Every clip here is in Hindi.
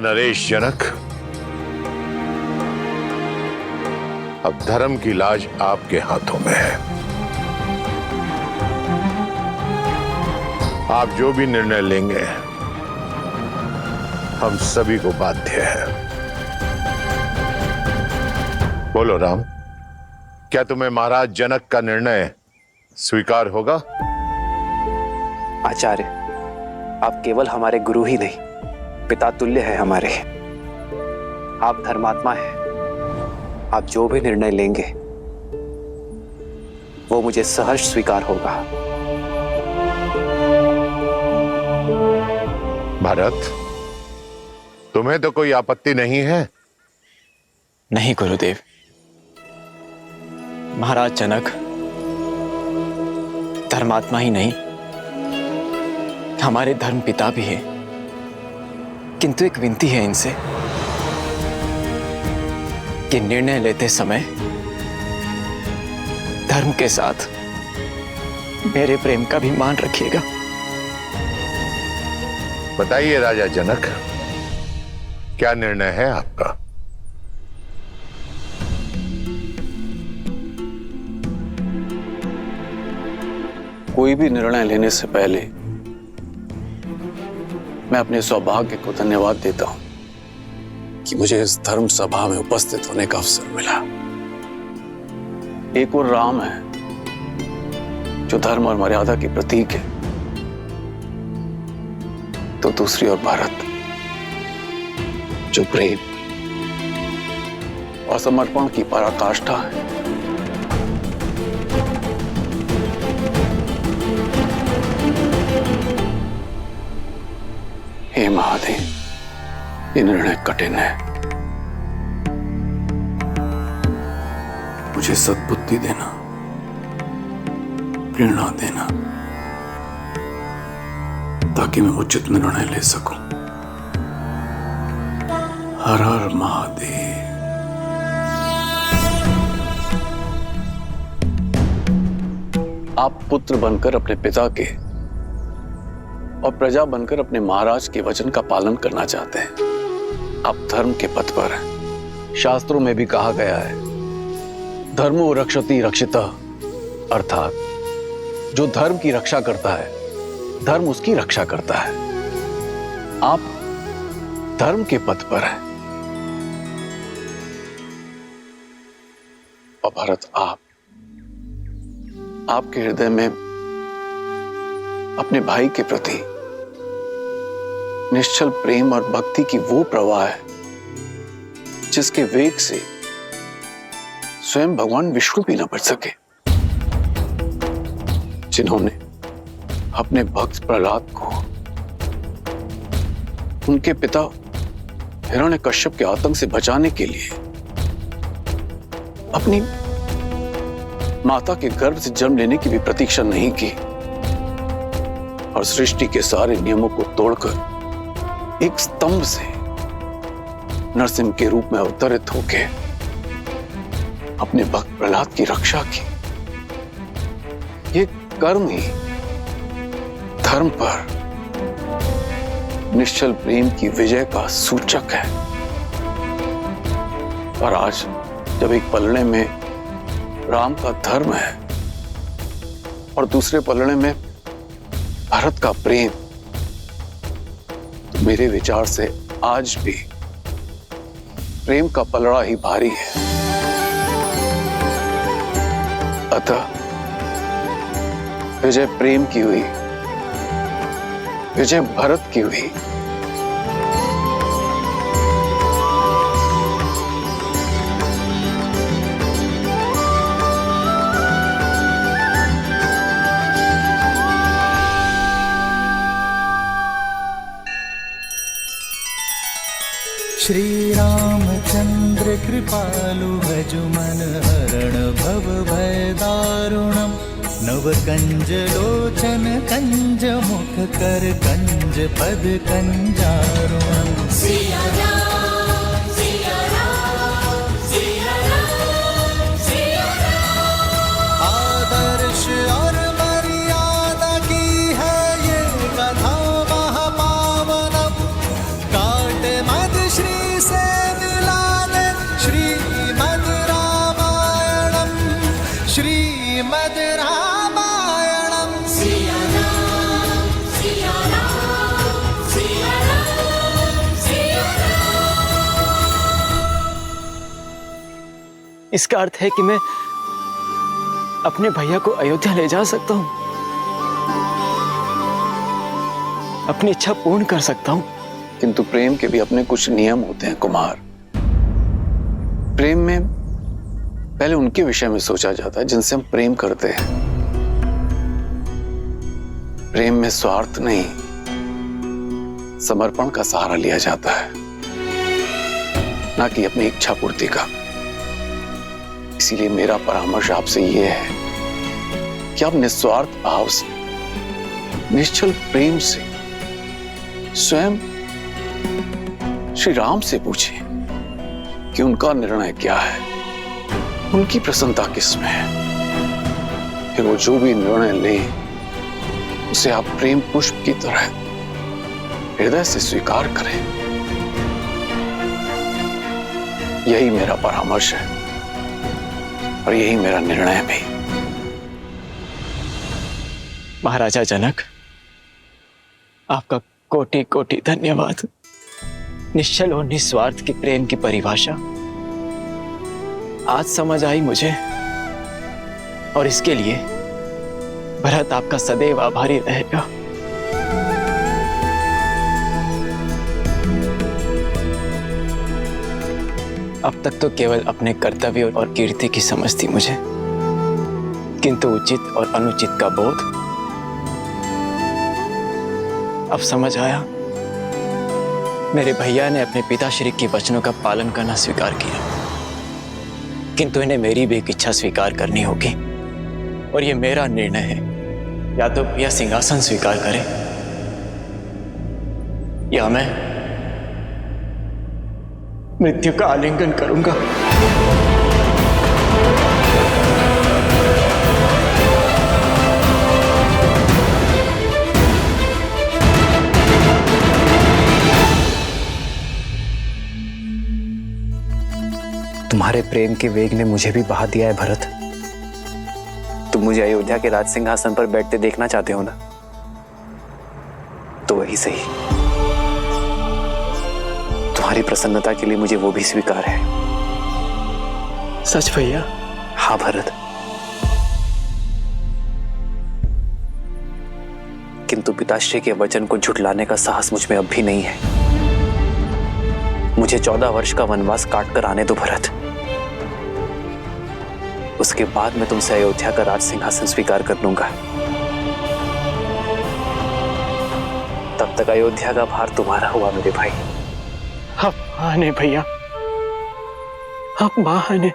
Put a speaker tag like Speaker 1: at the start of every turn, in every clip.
Speaker 1: नरेश जनक, अब धर्म की लाज आपके हाथों में है। आप जो भी निर्णय लेंगे हम सभी को बाध्य है। बोलो राम, क्या तुम्हें महाराज जनक का निर्णय स्वीकार होगा?
Speaker 2: आचार्य, आप केवल हमारे गुरु ही नहीं, पिता तुल्य है हमारे। आप धर्मात्मा हैं। आप जो भी निर्णय लेंगे वो मुझे सहर्ष स्वीकार होगा।
Speaker 1: भरत, तुम्हें तो कोई आपत्ति नहीं है?
Speaker 3: नहीं गुरुदेव। महाराज जनक धर्मात्मा ही नहीं, हमारे धर्म पिता भी हैं। किंतु एक विनती है इनसे कि निर्णय लेते समय धर्म के साथ मेरे प्रेम का भी मान रखिएगा।
Speaker 1: बताइए राजा जनक, क्या निर्णय है आपका?
Speaker 4: कोई भी निर्णय लेने से पहले मैं अपने सौभाग्य को धन्यवाद देता हूं कि मुझे इस धर्म सभा में उपस्थित होने का अवसर मिला। एक और राम है जो धर्म और मर्यादा की प्रतीक है, तो दूसरी ओर भारत जो प्रेम और समर्पण की पराकाष्ठा है। हे महादेव, ये निर्णय कठिन है। मुझे सद्बुद्धि देना, प्रेरणा देना, ताकि मैं उचित निर्णय ले सकूं। हर हर महादेव। आप पुत्र बनकर अपने पिता के और प्रजा बनकर अपने महाराज के वचन का पालन करना चाहते हैं। आप धर्म के पथ पर हैं। शास्त्रों में भी कहा गया है, धर्मो रक्षति रक्षितः, अर्थात जो धर्म की रक्षा करता है धर्म उसकी रक्षा करता है। आप धर्म के पथ पर हैं। और भारत, आपके हृदय में अपने भाई के प्रति निश्चल प्रेम और भक्ति की वो प्रवाह है जिसके वेग से स्वयं भगवान विष्णु भी न बच सके, जिन्होंने अपने भक्त प्रहलाद को उनके पिता हिरण्यकश्यप के आतंक से बचाने के लिए अपनी माता के गर्भ से जन्म लेने की भी प्रतीक्षा नहीं की और सृष्टि के सारे नियमों को तोड़कर एक स्तंभ से नरसिंह के रूप में अवतरित होके अपने भक्त प्रहलाद की रक्षा की। ये कर्म ही धर्म पर निश्चल प्रेम की विजय का सूचक है। और आज जब एक पलड़े में राम का धर्म है और दूसरे पलड़े में भारत का प्रेम, तो मेरे विचार से आज भी प्रेम का पलड़ा ही भारी है। अतः विजय प्रेम की हुई, विजय भरत की हुई।
Speaker 5: श्री रामचंद्र कृपालु भजु मन हरण भव भय दारुणम नव कंज लोचन कंज मुख कर कंज पद कंजारुणम।
Speaker 6: सिया राम, सिया राम, सिया राम, सिया राम।
Speaker 5: आदर्श और मर्यादा की है ये कथा महापावनम। काट मद
Speaker 3: इसका अर्थ है कि मैं अपने भैया को अयोध्या ले जा सकता हूं, अपनी इच्छा पूर्ण कर सकता हूं।
Speaker 4: किंतु प्रेम के भी अपने कुछ नियम होते हैं कुमार। प्रेम में पहले उनके विषय में सोचा जाता है जिनसे हम प्रेम करते हैं। प्रेम में स्वार्थ नहीं, समर्पण का सहारा लिया जाता है, ना कि अपनी इच्छा पूर्ति का। इसीलिए मेरा परामर्श आपसे यह है कि आप निस्वार्थ भाव से, निश्चल प्रेम से स्वयं श्री राम से पूछें कि उनका निर्णय क्या है, उनकी प्रसन्नता किसमें है। फिर वो जो भी निर्णय लें उसे आप प्रेम पुष्प की तरह हृदय से स्वीकार करें। यही मेरा परामर्श है और यही मेरा निर्णय भी।
Speaker 3: महाराजा जनक, आपका कोटि कोटि धन्यवाद। निश्चल और निस्वार्थ के प्रेम की परिभाषा आज समझ आई मुझे, और इसके लिए भरत आपका सदैव आभारी रहेगा। अब तक तो केवल अपने कर्तव्य और कीर्ति की समझ थी मुझे, किंतु उचित और अनुचित का बोध अब समझ आया। मेरे भैया ने अपने पिताश्री के वचनों का पालन करना स्वीकार किया, किंतु इन्हें मेरी भी एक इच्छा स्वीकार करनी होगी, और ये मेरा निर्णय है। या तो भैया सिंहासन स्वीकार करें या मैं मृत्यु का आलिंगन करूंगा।
Speaker 2: तुम्हारे प्रेम के वेग ने मुझे भी बहा दिया है भरत। तुम मुझे अयोध्या के राज सिंहासन पर बैठते देखना चाहते हो ना, तो वही सही। तुम्हारी प्रसन्नता के लिए मुझे वो भी स्वीकार है।
Speaker 3: सच भैया?
Speaker 2: हाँ भरत, किंतु पिताश्री के वचन को झुठलाने का साहस मुझ में अब भी नहीं है। मुझे 14 वर्ष का वनवास काट कर आने दो भरत। उसके बाद मैं तुमसे अयोध्या का राज सिंहासन स्वीकार कर लूंगा। तब तक अयोध्या का भार तुम्हारा हुआ मेरे भाई।
Speaker 3: आप महान हैं भैया, आप महान हैं।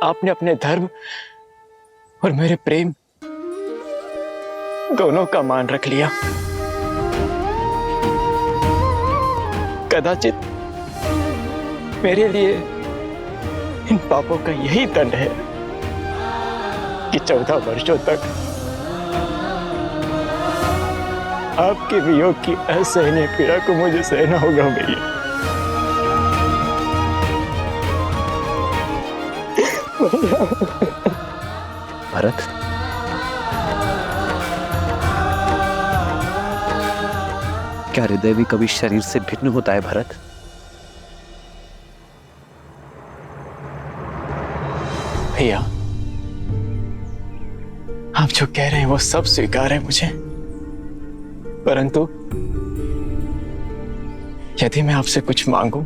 Speaker 3: आपने अपने धर्म और मेरे प्रेम दोनों का मान रख लिया। कदाचित मेरे लिए इन पापों का यही दंड है कि 14 वर्षों तक आपके वियोग की असहनीय पीड़ा को मुझे सहना होगा भैया।
Speaker 2: भरत, क्या हृदय भी कभी शरीर से भिन्न होता है भरत?
Speaker 3: भैया, आप जो कह रहे हैं वो सब स्वीकार है मुझे, परंतु यदि मैं आपसे कुछ मांगूं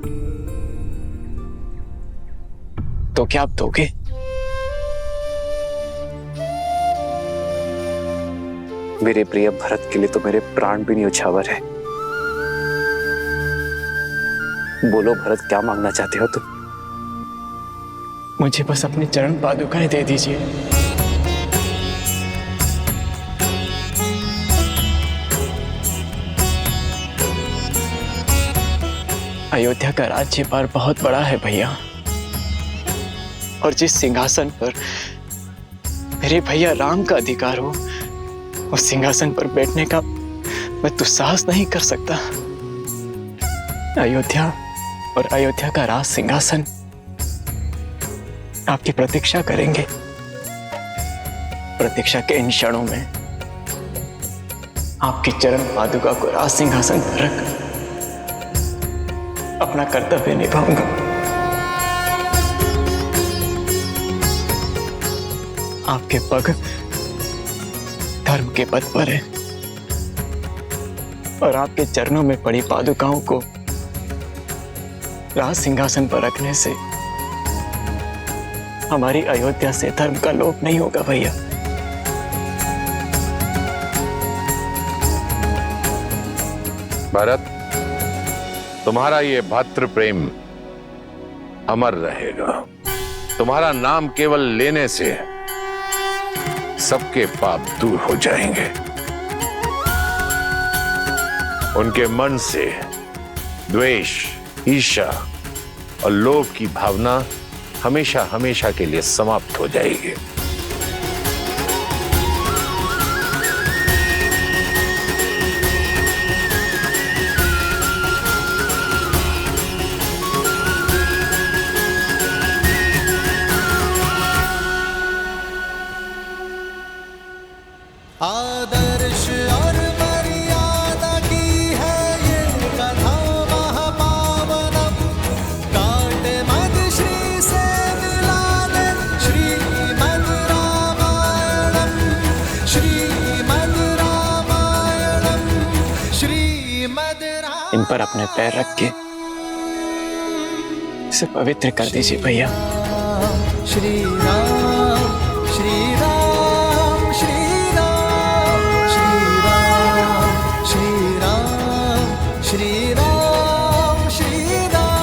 Speaker 3: तो क्या आप दोगे?
Speaker 2: मेरे प्रिय भरत के लिए तो मेरे प्राण भी न्यौछावर है। बोलो भरत, क्या मांगना चाहते हो तुम?
Speaker 3: मुझे बस अपनी चरण पादुकाएं दे दीजिए। अयोध्या का राज्यभार बहुत बड़ा है भैया, और जिस सिंहासन पर मेरे भैया राम का अधिकार हो, उस सिंहासन पर बैठने का मैं दुस्साहस नहीं कर सकता। अयोध्या और अयोध्या का राज सिंहासन आपकी प्रतीक्षा करेंगे। प्रतीक्षा के इन क्षणों में आपकी चरण पादुका को राज सिंहासन पर रख अपना कर्तव्य निभाऊंगा। आपके पग धर्म के पथ पर है और आपके चरणों में पड़ी पादुकाओं को राज सिंहासन पर रखने से हमारी अयोध्या से धर्म का लोप नहीं होगा भैया।
Speaker 1: भरत, तुम्हारा ये भातृ प्रेम अमर रहेगा। तुम्हारा नाम केवल लेने से सबके पाप दूर हो जाएंगे। उनके मन से द्वेष, ईर्ष्या और लोभ की भावना हमेशा हमेशा के लिए समाप्त हो जाएगी।
Speaker 5: आदर्श और मर्यादा की है ये कथा महापावनम। काटे मद श्री से मिला ले श्रीमद् रामायणम, श्रीमद् रामायणम, श्रीमद् रामायणम।
Speaker 3: इन पर अपने पैर रख के इसे पवित्र कर दीजिए भैया।
Speaker 5: श्री राम, श्री राम, श्री राम, श्री राम, श्री राम, श्री राम, श्री राम।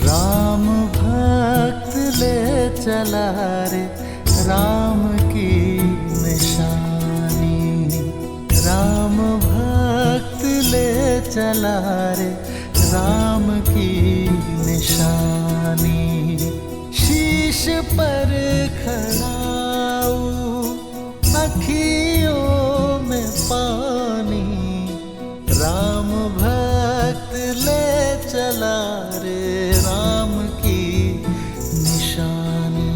Speaker 5: राम भक्त ले चला रे राम की निशानी। राम भक्त ले चला रे राम की निशानी। शीश पर खड़ाऊ अखियों में पानी। राम भक्त ले चला रे राम की निशानी।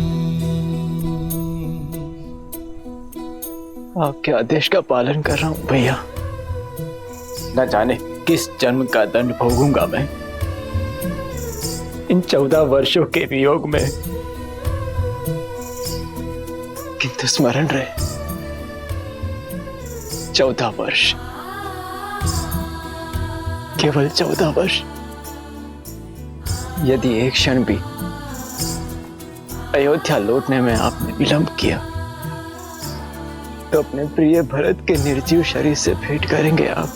Speaker 3: आपके आदेश का पालन कर रहा हूं भैया। न जाने किस जन्म का दंड भोगूंगा मैं इन 14 वर्षों के वियोग में, किंतु स्मरण रहे 14 वर्ष, केवल 14 वर्ष। यदि एक क्षण भी अयोध्या लौटने में आपने विलंब किया तो अपने प्रिय भरत के निर्जीव शरीर से भेंट करेंगे आप।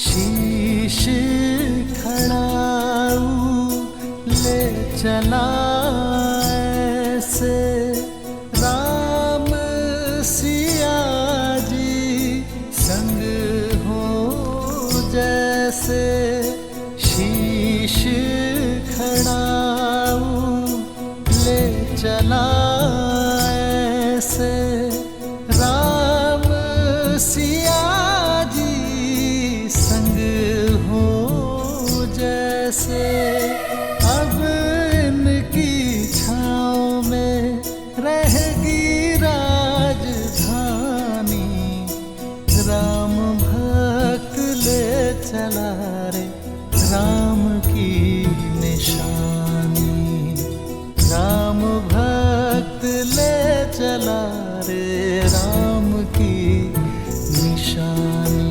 Speaker 5: शीश खड़ाऊ ले चला ऐसे राम सिया जी संग हो जैसे। शीश खड़ाऊ ले चला ऐसे राम सिया जी संग हो जैसे। अब इनकी छाँव में रहेगी राजधानी। राम भक्त ले चला रे राम की निशानी। राम भक्त ले चला रे राम की निशानी।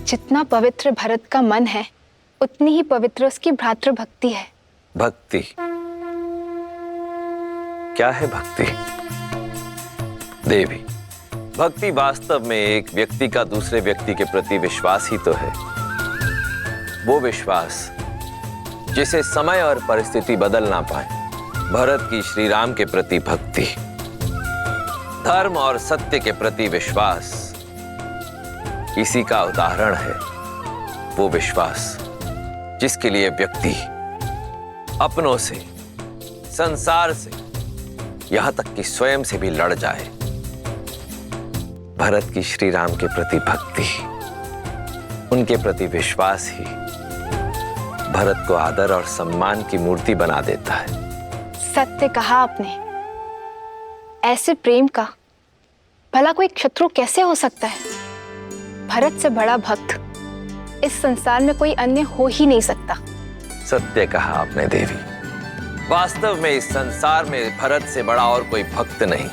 Speaker 7: जितना पवित्र भरत का मन है उतनी ही पवित्र उसकी भ्रातृ भक्ति है।
Speaker 8: भक्ति क्या है? भक्ति देवी, भक्ति वास्तव में एक व्यक्ति का दूसरे व्यक्ति के प्रति विश्वास ही तो है। वो विश्वास जिसे समय और परिस्थिति बदल ना पाए। भरत की श्री राम के प्रति भक्ति, धर्म और सत्य के प्रति विश्वास, इसी का उदाहरण है वो विश्वास जिसके लिए व्यक्ति अपनों से, संसार से, यहां तक कि स्वयं से भी लड़ जाए। भरत की श्री राम के प्रति भक्ति, उनके प्रति विश्वास ही भरत को आदर और सम्मान की मूर्ति बना देता है।
Speaker 7: सत्य कहा आपने। ऐसे प्रेम का भला कोई शत्रु कैसे हो सकता है? भरत से बड़ा भक्त इस संसार में कोई अन्य हो ही नहीं सकता।
Speaker 8: सत्य कहा आपने देवी। वास्तव में इस संसार में भरत से बड़ा और कोई भक्त नहीं,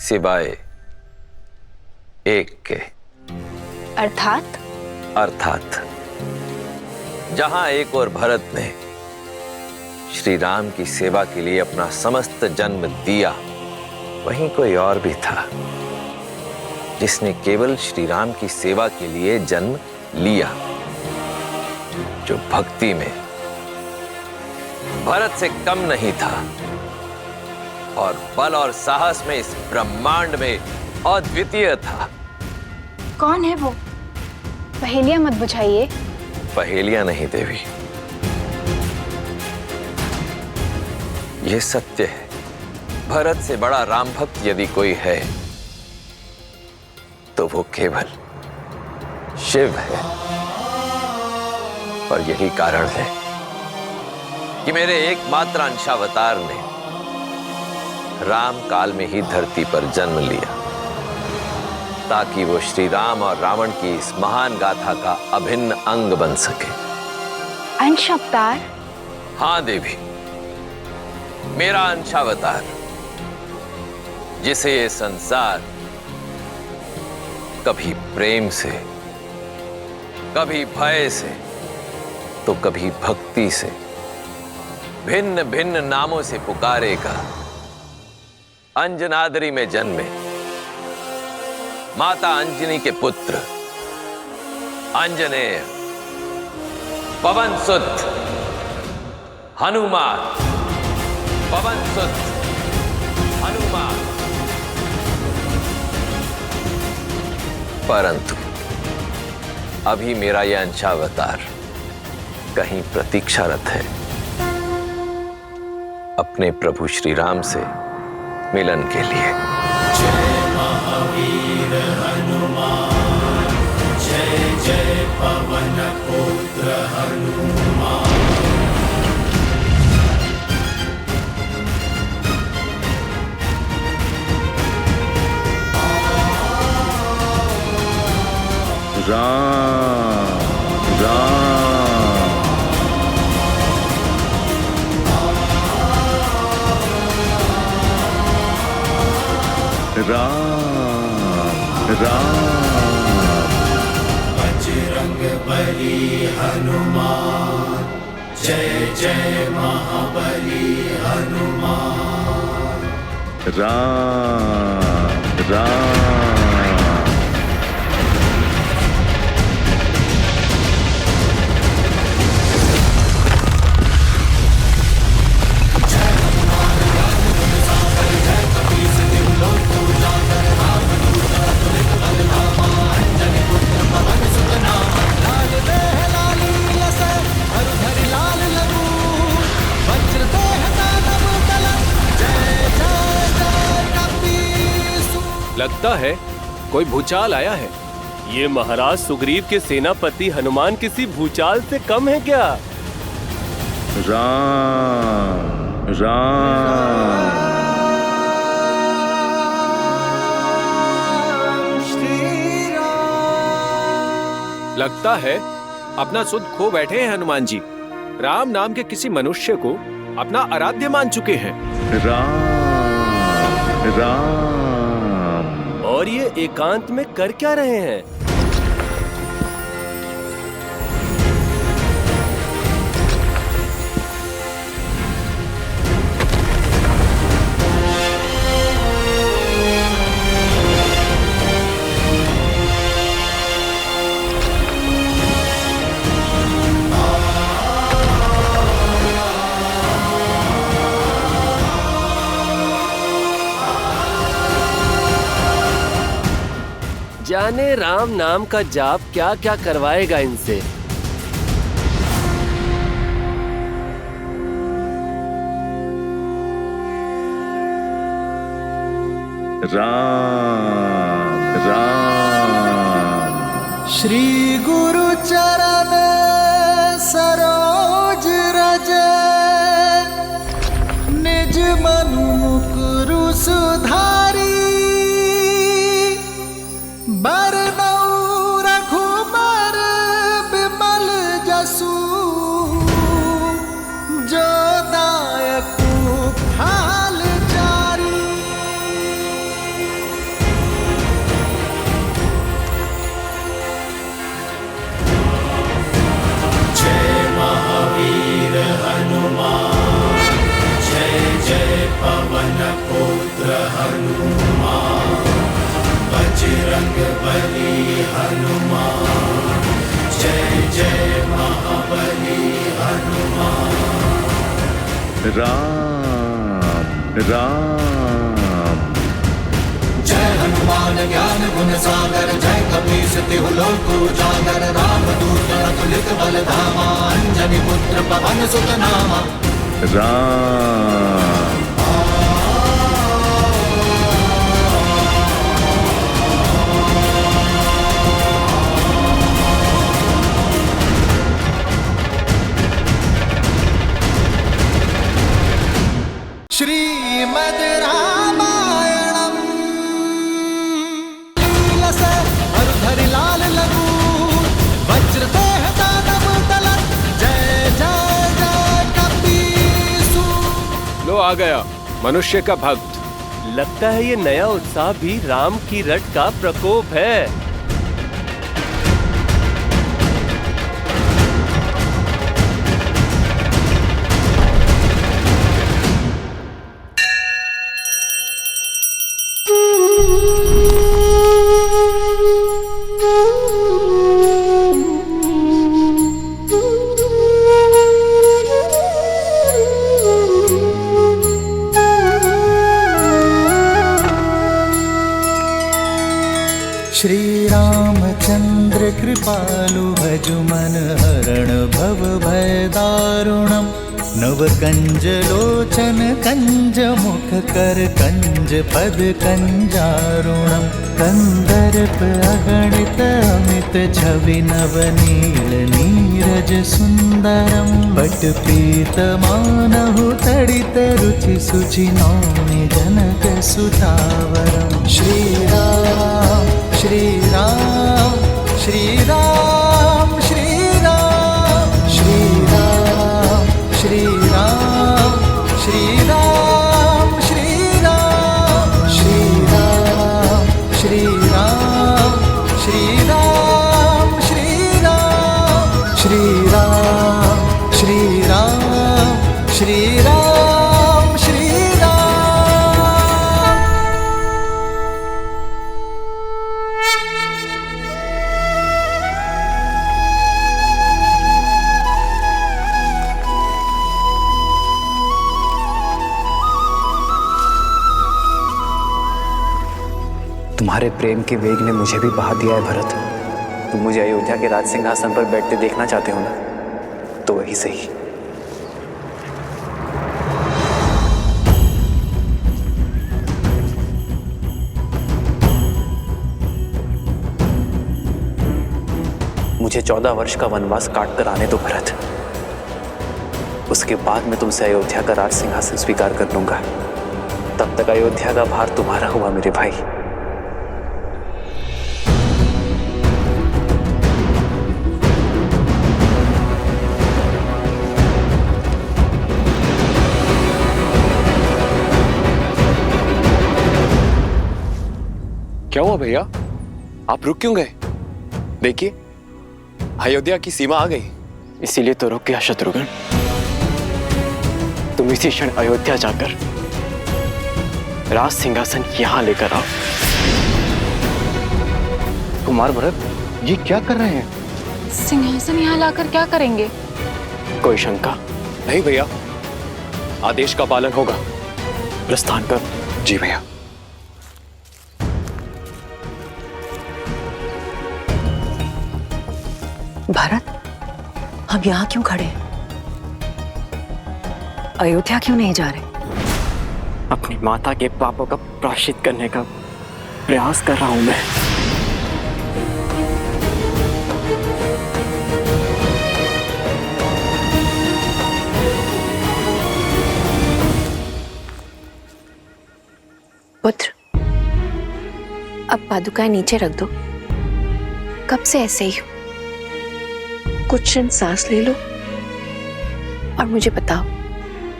Speaker 8: सिवाय एक के। अर्थात जहां एक और भरत ने श्री राम की सेवा के लिए अपना समस्त जन्म दिया, वहीं कोई और भी था जिसने केवल श्री राम की सेवा के लिए जन्म लिया, जो भक्ति में भरत से कम नहीं था और बल और साहस में इस ब्रह्मांड में अद्वितीय था।
Speaker 7: कौन है वो? पहेलियां मत बुझाइए।
Speaker 8: पहेलियां नहीं देवी, यह सत्य है। भरत से बड़ा राम भक्त यदि कोई है तो वो केवल शिव है। और यही कारण है कि मेरे एकमात्र अंशावतार ने राम काल में ही धरती पर जन्म लिया, ताकि वो श्री राम और रावण की इस महान गाथा का अभिन्न अंग बन सके।
Speaker 7: अंशावतार?
Speaker 8: हाँ देवी, मेरा अंशावतार, जिसे ये संसार कभी प्रेम से, कभी भय से, तो कभी भक्ति से, भिन्न भिन्न नामों से पुकारेगा। अंजनाद्री में जन्मे माता अंजनी के पुत्र अंजनेय, पवन सुत हनुमान, पवन सुत हनुमान। परंतु अभी मेरा यह अंशावतार कहीं प्रतीक्षारत है अपने प्रभु श्री राम से मिलन के लिए।
Speaker 6: जय महावीर हनुमान, जय जय पवन पुत्र हनुमान।
Speaker 1: राम राम राम राम।
Speaker 6: बजरंग बली हनुमान, जय जय महाबली हनुमान।
Speaker 1: राम राम।
Speaker 9: लगता है कोई भूचाल आया है। ये महाराज सुग्रीव के सेनापति हनुमान किसी भूचाल से कम है क्या?
Speaker 1: राम राम।
Speaker 9: लगता है अपना सुध खो बैठे हैं हनुमान जी। राम नाम के किसी मनुष्य को अपना आराध्य मान चुके हैं।
Speaker 1: राम राम।
Speaker 9: और ये एकांत में कर क्या रहे हैं? जाने राम नाम का जाप क्या क्या करवाएगा इनसे।
Speaker 1: राम राम।
Speaker 5: श्री गुरु चरण सरोज रज, निज मनु मुकुरु सुधारी, बरनउँ रघुबर बिमल जसु, जो दायकु फाल जारी।
Speaker 6: जय महावीर हनुमान, जय जय पवन पुत्र हनुमान, बजरंग बली हनुमान, जय जय महाबली हनुमान।
Speaker 1: राम राम।
Speaker 5: जय हनुमान ज्ञान गुण सागर, जय कपीस तिहु लोक उजागर, रामदूत अतुलित बल धामा, अंजनी पुत्र पवन सुत नामा।
Speaker 1: राम।
Speaker 5: श्रीमद् रामायणम् लीलसे हरधरि लाल लघु, वज्रदेह दानव दल, जय जय जय कपीसु।
Speaker 9: लो आ गया मनुष्य का भक्त। लगता है ये नया उत्साह भी राम की रट का प्रकोप है।
Speaker 5: श्री रामचंद्र कृपालु भजु मन हरण भव भय दारुणम, नव कंज लोचन कंज मुख कर कंज पद कंजारुणम, कंदर्प अगणित अमित छवि नव नील नीरज सुंदरम, पट पीत मानहु तड़ित रुचि सुचि नौमि जनक सुतावरम। श्री राम श्री राम श्री राम श्री राम श्री राम श्री राम श्री राम श्री राम श्री राम श्री राम श्री राम श्री राम श्री राम श्री राम श्री राम श्री राम।
Speaker 2: तुम्हारे प्रेम के वेग ने मुझे भी बहा दिया है भरत। तुम मुझे अयोध्या के राज सिंहासन पर बैठते देखना चाहते हो ना, तो वही सही। मुझे 14 वर्ष का वनवास काट कर आने दो भरत। उसके बाद मैं तुमसे अयोध्या का राज सिंहासन स्वीकार कर लूंगा। तब तक अयोध्या का भार तुम्हारा हुआ मेरे भाई।
Speaker 3: क्या हुआ भैया, आप रुक क्यों गए? देखिए अयोध्या की सीमा आ गई। इसीलिए तो रुक गया शत्रुघ्न। तुम इसी क्षण अयोध्या जाकर राज सिंहासन यहां लेकर आओ।
Speaker 2: कुमार भरत, ये क्या कर रहे हैं?
Speaker 7: सिंहासन यहाँ लाकर क्या करेंगे?
Speaker 3: कोई शंका नहीं भैया, आदेश का पालन होगा। प्रस्थान कर। जी भैया।
Speaker 10: भरत, हम यहाँ क्यों खड़े हैं? अयोध्या क्यों नहीं जा रहे?
Speaker 3: अपनी माता के पापों का प्रायश्चित करने का प्रयास कर रहा हूं मैं।
Speaker 7: पुत्र, अब पादुकाएं नीचे रख दो। कब से ऐसे ही हो? कुछ क्षण सांस ले लो और मुझे बताओ,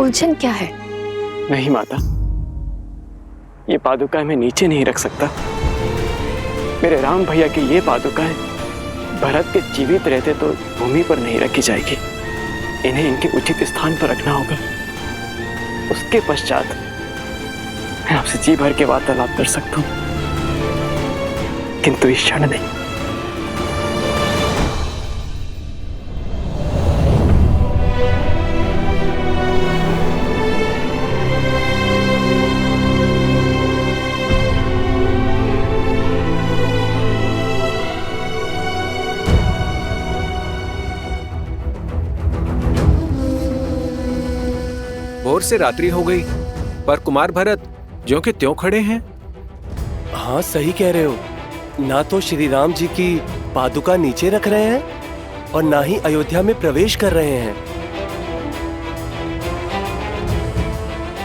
Speaker 7: उलझन क्या है?
Speaker 3: नहीं माता, ये पादुकाएं मैं नीचे नहीं रख सकता। मेरे राम भैया की ये पादुकाएं भरत के जीवित रहते तो भूमि पर नहीं रखी जाएगी। इन्हें इनके उचित स्थान पर रखना होगा। उसके पश्चात मैं आपसे जी भर के वार्तालाप कर सकता हूं, किंतु इस क्षण नहीं।
Speaker 9: भोर से रात्रि हो गई, पर कुमार भरत ज्यों के त्यों खड़े हैं।
Speaker 11: हाँ, सही कह रहे हो। ना तो श्री राम जी की पादुका नीचे रख रहे हैं और ना ही अयोध्या में प्रवेश कर रहे हैं।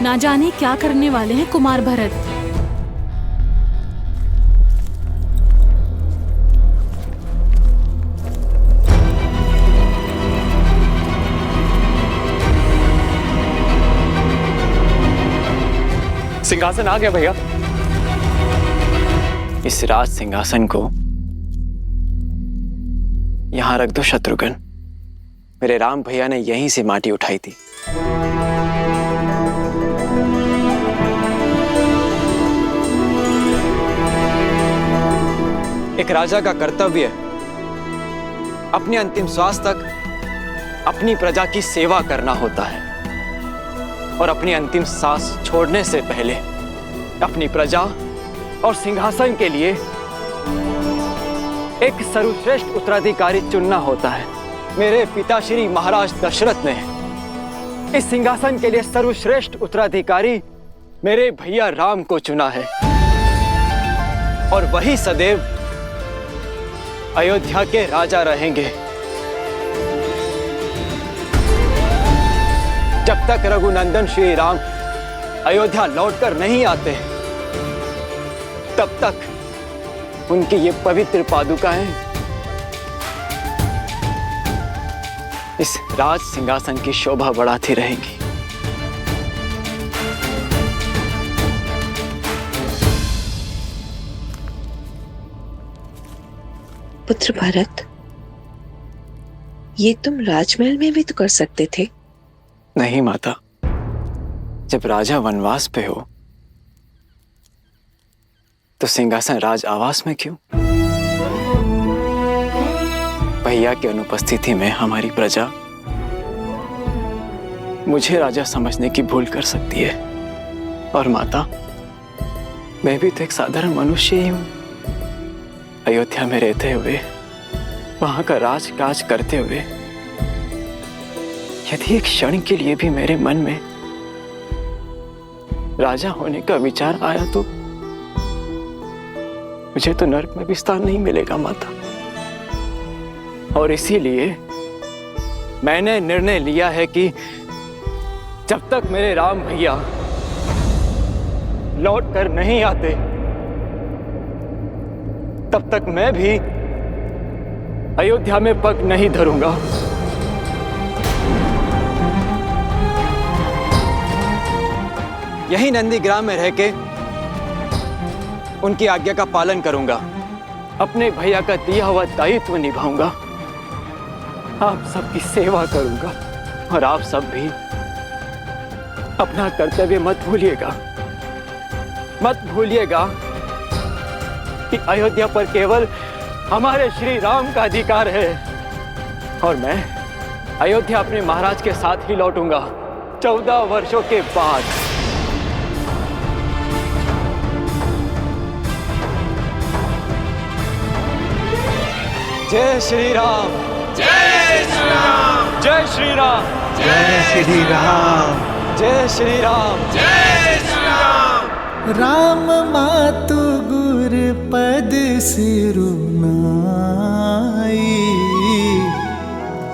Speaker 12: ना जाने क्या करने वाले हैं कुमार भरत।
Speaker 3: सिंहासन आ गया भैया। इस राज सिंहासन को यहां रख दो शत्रुघ्न। मेरे राम भैया ने यहीं से माटी उठाई थी। एक राजा का कर्तव्य अपने अंतिम श्वास तक अपनी प्रजा की सेवा करना होता है और अपनी अंतिम सांस छोड़ने से पहले अपनी प्रजा और सिंहासन के लिए एक सर्वश्रेष्ठ उत्तराधिकारी चुनना होता है। मेरे पिताश्री महाराज दशरथ ने इस सिंहासन के लिए सर्वश्रेष्ठ उत्तराधिकारी मेरे भैया राम को चुना है और वही सदैव अयोध्या के राजा रहेंगे। जब तक रघुनंदन श्री राम अयोध्या लौटकर नहीं आते तब तक उनकी ये पवित्र पादुकाएं इस राज सिंहासन की शोभा बढ़ाती रहेंगी।
Speaker 10: पुत्र भरत, ये तुम राजमहल में भी तो कर सकते थे।
Speaker 3: नहीं माता, जब राजा वनवास पे हो तो सिंहासन राज आवास में क्यों? भैया की अनुपस्थिति में हमारी प्रजा मुझे राजा समझने की भूल कर सकती है। और माता, मैं भी तो एक साधारण मनुष्य ही हूं। अयोध्या में रहते हुए, वहां का राजकाज करते हुए, यदि एक क्षण के लिए भी मेरे मन में राजा होने का विचार आया तो मुझे तो नरक में भी स्थान नहीं मिलेगा माता। और इसीलिए मैंने निर्णय लिया है कि जब तक मेरे राम भैया लौट कर नहीं आते तब तक मैं भी अयोध्या में पग नहीं धरूंगा। यही नंदीग्राम में रह के उनकी आज्ञा का पालन करूंगा, अपने भैया का दिया हुआ दायित्व निभाऊंगा, आप सबकी सेवा करूंगा और आप सब भी अपना कर्तव्य मत भूलिएगा। मत भूलिएगा कि अयोध्या पर केवल हमारे श्री राम का अधिकार है और मैं अयोध्या अपने महाराज के साथ ही लौटूंगा 14 वर्षों के बाद। जय श्री राम। जय श्री राम।
Speaker 11: जय श्री राम।
Speaker 3: जय श्री राम। जय श्री राम।
Speaker 9: जय श्री राम।
Speaker 5: राम मातु गुर पद सिरुनाई,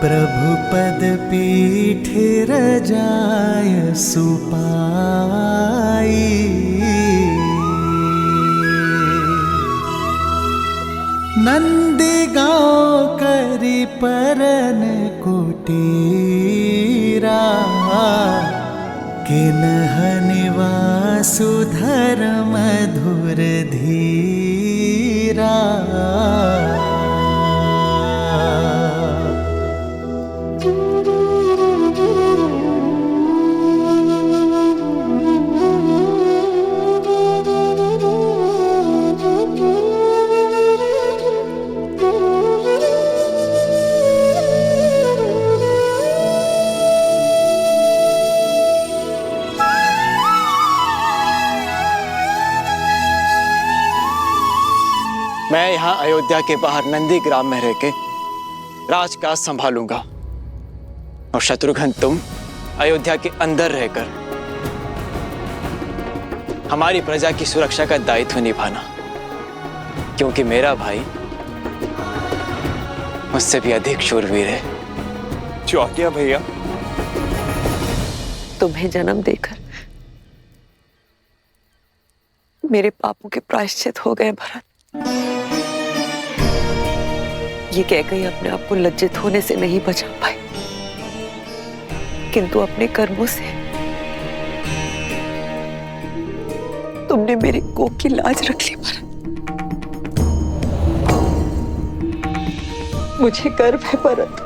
Speaker 5: प्रभु पद पीठ रजाय सुपाई। नंदी गाँव करी परन कुटीरा, किन्हनिवा सुधर मधुर धीरा।
Speaker 3: मैं यहाँ अयोध्या के बाहर नंदी ग्राम में रह के राजकाज संभालूंगा और शत्रुघ्न तुम अयोध्या के अंदर रहकर हमारी प्रजा की सुरक्षा का दायित्व निभाना, क्योंकि मेरा भाई मुझसे भी अधिक शूरवीर है।
Speaker 11: जो आज्ञा भैया।
Speaker 10: तुम्हें जन्म देकर मेरे पापों के प्रायश्चित हो गए भरत। ये कहकर अपने आप को लज्जित होने से नहीं बचा पाए, किंतु अपने कर्मों से तुमने मेरे कोख की लाज रख ली भरत। मुझे गर्व है भरत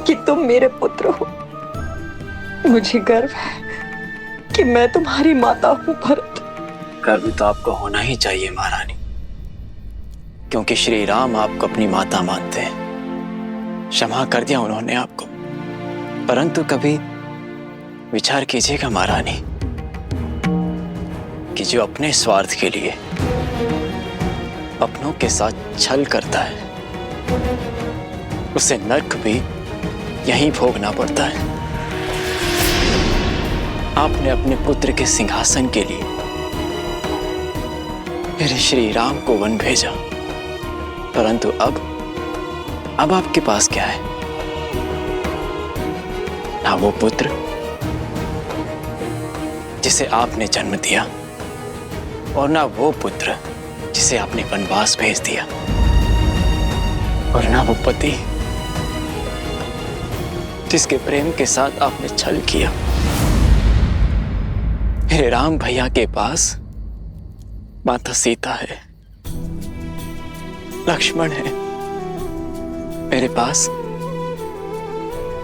Speaker 10: कि तुम मेरे पुत्र हो। मुझे गर्व है कि मैं तुम्हारी माता हूं भरत।
Speaker 3: गर्व तो आपको होना ही चाहिए महारानी, क्योंकि श्री राम आपको अपनी माता मानते हैं। क्षमा कर दिया उन्होंने आपको, परंतु कभी विचार कीजिएगा महारानी कि जो अपने स्वार्थ के लिए अपनों के साथ छल करता है, उसे नर्क भी यहीं भोगना पड़ता है। आपने अपने पुत्र के सिंहासन के लिए मेरे श्री राम को वन भेजा, परंतु अब आपके पास क्या है? ना वो पुत्र जिसे आपने जन्म दिया, और ना वो पुत्र जिसे आपने वनवास भेज दिया, और ना वो पति जिसके प्रेम के साथ आपने छल किया। मेरे राम भैया के पास माता सीता है, लक्ष्मण है। मेरे पास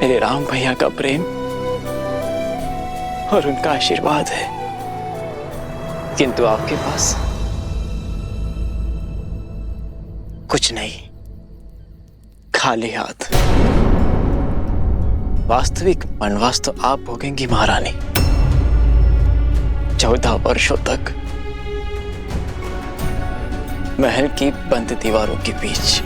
Speaker 3: मेरे राम भैया का प्रेम और उनका आशीर्वाद है, किंतु आपके पास कुछ नहीं, खाली हाथ। वास्तविक वनवास तो आप भोगेंगी महारानी, 14 वर्षों तक महल की बंद दीवारों के बीच।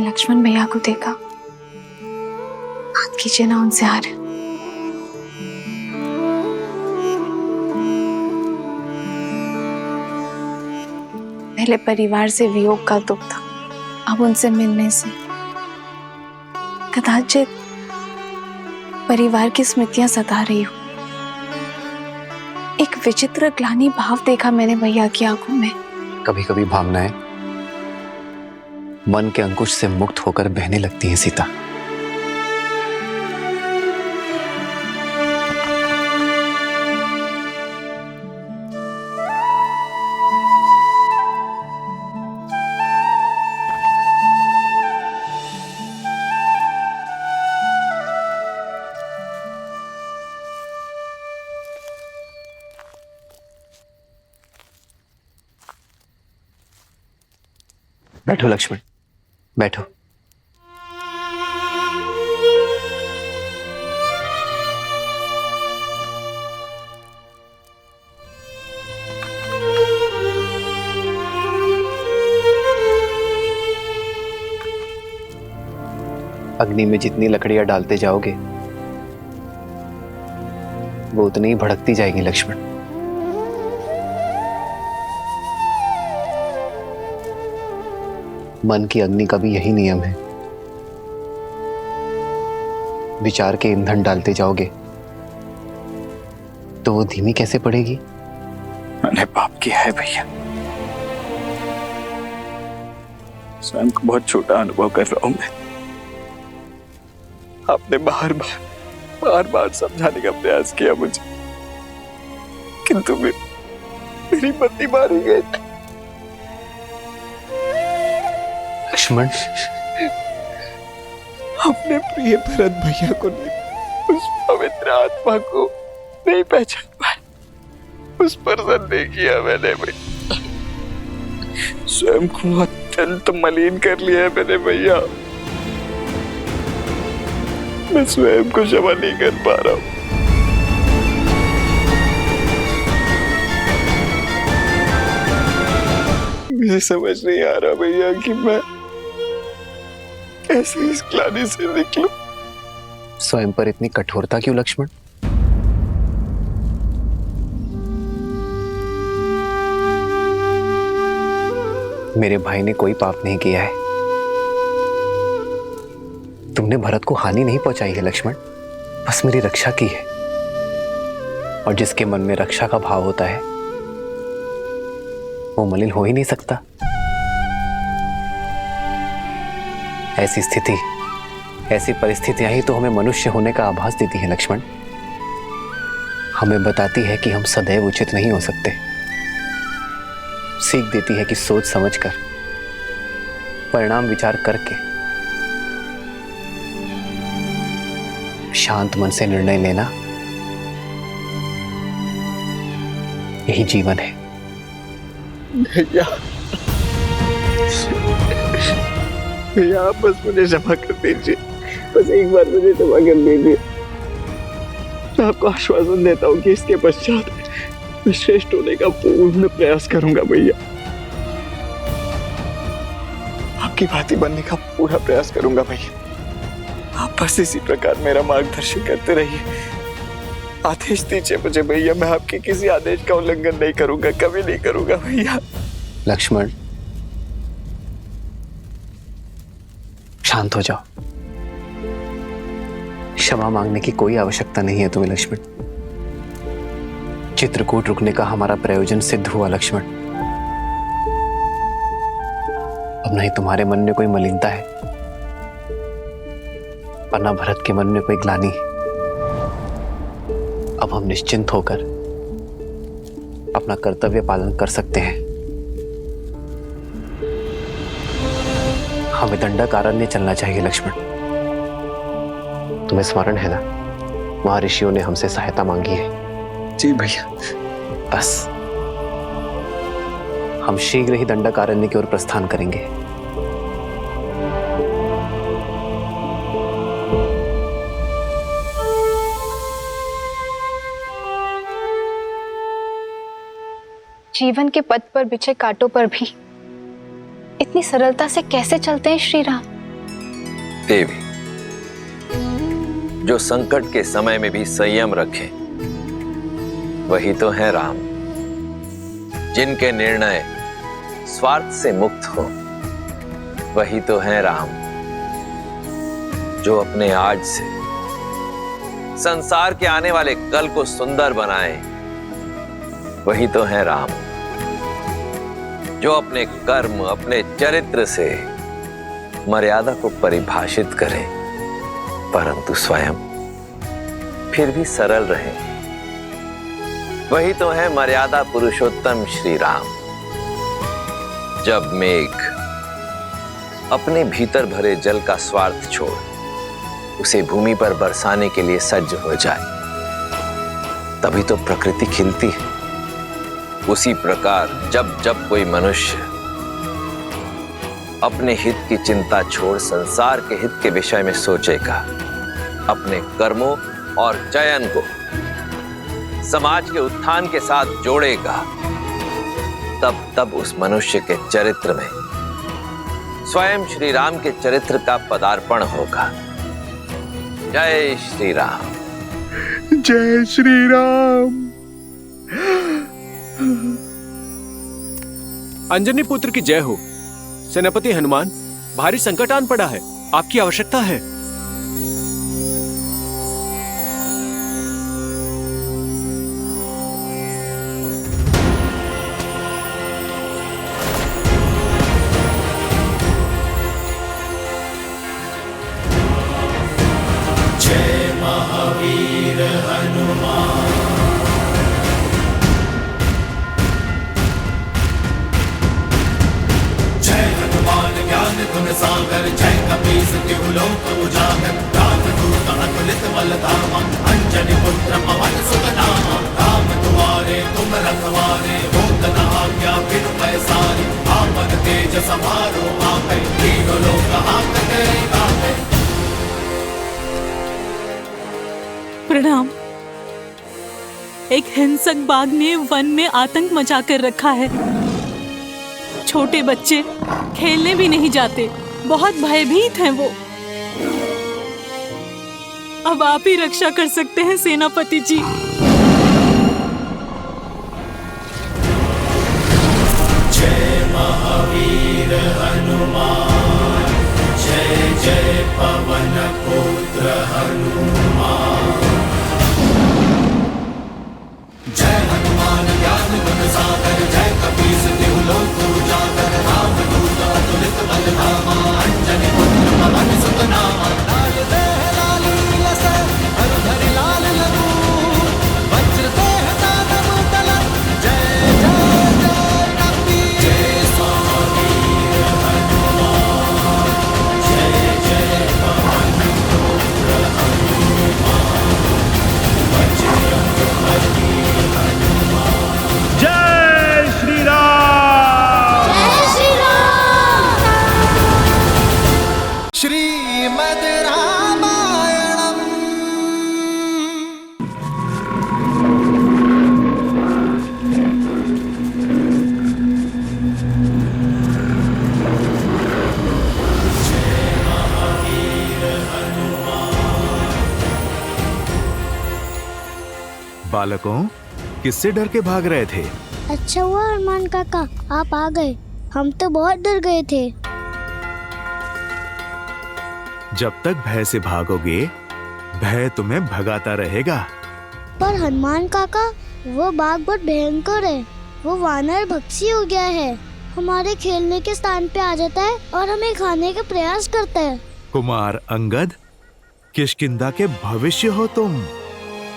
Speaker 7: लक्ष्मण भैया को देखा, बात कीजिए ना उनसे यार। पहले परिवार से वियोग का दुख था, अब उनसे मिलने से कदाचित परिवार की स्मृतियां सता रही हो। एक विचित्र ग्लानि भाव देखा मैंने भैया की आंखों में।
Speaker 2: कभी कभी भावनाएं मन के अंकुश से मुक्त होकर बहने लगती हैं सीता। बैठो लक्ष्मण, बैठो। अग्नि में जितनी लकड़ियां डालते जाओगे वो उतनी ही भड़कती जाएगी लक्ष्मण। मन की अग्नि का भी यही नियम है। विचार के ईंधन डालते जाओगे तो वो धीमी कैसे पड़ेगी?
Speaker 3: मैंने पाप किया है भैया, स्वयं को बहुत छोटा अनुभव कर रहा हूं मैं। आपने बार बार समझाने का प्रयास किया मुझे, किंतु मेरी पत्नी मारी गई।
Speaker 2: लक्ष्मण,
Speaker 3: अपने प्रिय भरत भैया को नहीं, उस पवित्र आत्मा को नहीं पहचान पाए, उस पर नहीं किया मैंने भैया। स्वयं को अत्यंत मलिन कर लिया है मैंने भैया। मैं स्वयं को क्षमा नहीं कर पा रहा हूं। मुझे समझ नहीं आ रहा भैया कि मैं कैसे इस ग्लानि से निकलूं।
Speaker 2: स्वयं पर इतनी कठोरता क्यों लक्ष्मण? मेरे भाई ने कोई पाप नहीं किया है। तुमने भरत को हानि नहीं पहुंचाई है लक्ष्मण, बस मेरी रक्षा की है। और जिसके मन में रक्षा का भाव होता है वो मलिन हो ही नहीं सकता। ऐसी स्थिति, ऐसी परिस्थितियां ही तो हमें मनुष्य होने का आभास देती है लक्ष्मण। हमें बताती है कि हम सदैव उचित नहीं हो सकते। सीख देती है कि सोच समझकर, परिणाम विचार करके, शांत मन से निर्णय लेना यही जीवन है।
Speaker 3: भैया, भैया आप बस मुझे क्षमा कर दीजिए, बस एक बार मुझे क्षमा कर दीजिए। मैं आपको आश्वासन देता हूँ कि इसके पश्चात मैं श्रेष्ठ होने का पूर्ण प्रयास करूंगा भैया। आपकी भांति बनने का पूरा प्रयास करूंगा भैया। आप बस इसी प्रकार मेरा मार्गदर्शन करते रहिए। आदेश दीजिए मुझे भैया, मैं आपके किसी आदेश का उल्लंघन नहीं करूंगा, कभी नहीं करूंगा भैया।
Speaker 2: लक्ष्मण, शांत हो जाओ। क्षमा मांगने की कोई आवश्यकता नहीं है तुम्हें लक्ष्मण। चित्रकूट रुकने का हमारा प्रयोजन सिद्ध हुआ लक्ष्मण। अब नहीं तुम्हारे मन में कोई मलिनता है और ना भरत के मन में कोई ग्लानि। अब हम निश्चिंत होकर अपना कर्तव्य पालन कर सकते हैं। हमें दंडकारण्य चलना चाहिए लक्ष्मण। तुम्हें स्मरण है ना, वहां ऋषियों ने हमसे सहायता मांगी है।
Speaker 3: जी भैया।
Speaker 2: बस हम शीघ्र ही दंडकारण्य की ओर प्रस्थान करेंगे।
Speaker 7: जीवन के पथ पर बिछे कांटों पर भी इतनी सरलता से कैसे चलते हैं श्री राम?
Speaker 8: देवी, जो संकट के समय में भी संयम रखे वही तो है राम। जिनके निर्णय स्वार्थ से मुक्त हो वही तो है राम। जो अपने आज से संसार के आने वाले कल को सुंदर बनाए वही तो है राम। जो अपने कर्म, अपने चरित्र से मर्यादा को परिभाषित करे परंतु स्वयं फिर भी सरल रहे वही तो है मर्यादा पुरुषोत्तम श्री राम। जब मेघ अपने भीतर भरे जल का स्वार्थ छोड़ उसे भूमि पर बरसाने के लिए सज्ज हो जाए तभी तो प्रकृति खिलती है। उसी प्रकार जब जब कोई मनुष्य अपने हित की चिंता छोड़ संसार के हित के विषय में सोचेगा, अपने कर्मों और चयन को समाज के उत्थान के साथ जोड़ेगा, तब उस मनुष्य के चरित्र में स्वयं श्री राम के चरित्र का पदार्पण होगा। जय श्री राम।
Speaker 1: जय श्री राम।
Speaker 9: अंजनी पुत्र की जय हो। सेनापति हनुमान, भारी संकट आन पड़ा है, आपकी आवश्यकता है।
Speaker 6: जय महावीर हनुमान। गुण सागर जय कपीस तिहु लोक उजागर। रामदूत अतुलित बल धामा, अंजनी पुत्र पवन सुत नामा। राम दुआरे तुम रखवारे, होत न आज्ञा बिनु पैसारे। आपन तेज समारो आपै, तीनों लोक हांकते कांपै।
Speaker 12: प्रणाम। एक हिंसक बाघ ने वन में आतंक मचा कर रखा है। छोटे बच्चे खेलने भी नहीं जाते, बहुत भयभीत हैं वो। अब आप ही रक्षा कर सकते हैं सेनापति जी।
Speaker 6: जय महावीर हनुमान, जय जय पवन पुत्र हनुमान। जय हनुमान ज्ञान गुण सागर, जय कपीस तिहु लोक उजागर। रामदूत अतुलित बल धामा, अंजनी पुत्र पवन सुत नामा। लाल देह लाली लस, हरधरि लाल लरूर। वज्र देह दानव तलत, जय जय जय कपीस। जय महावीर हनुमान, जय जय पवन पुत्र हनुमान। बजरंग बली
Speaker 1: जय श्री राम।
Speaker 5: जय श्री राम।
Speaker 6: श्रीमद् रामायणम्।
Speaker 13: बालकों, किससे डर के भाग रहे थे?
Speaker 14: अच्छा हुआ हनुमान काका आप आ गए, हम तो बहुत डर गए थे।
Speaker 13: जब तक भय से भागोगे, भय तुम्हें भगाता रहेगा।
Speaker 14: पर हनुमान काका, वो बाघ बहुत भयंकर है। वो वानर भक्षी हो गया है, हमारे खेलने के स्थान पे आ जाता है और हमें खाने का प्रयास करता है।
Speaker 13: कुमार अंगद, किष्किंधा के भविष्य हो तुम।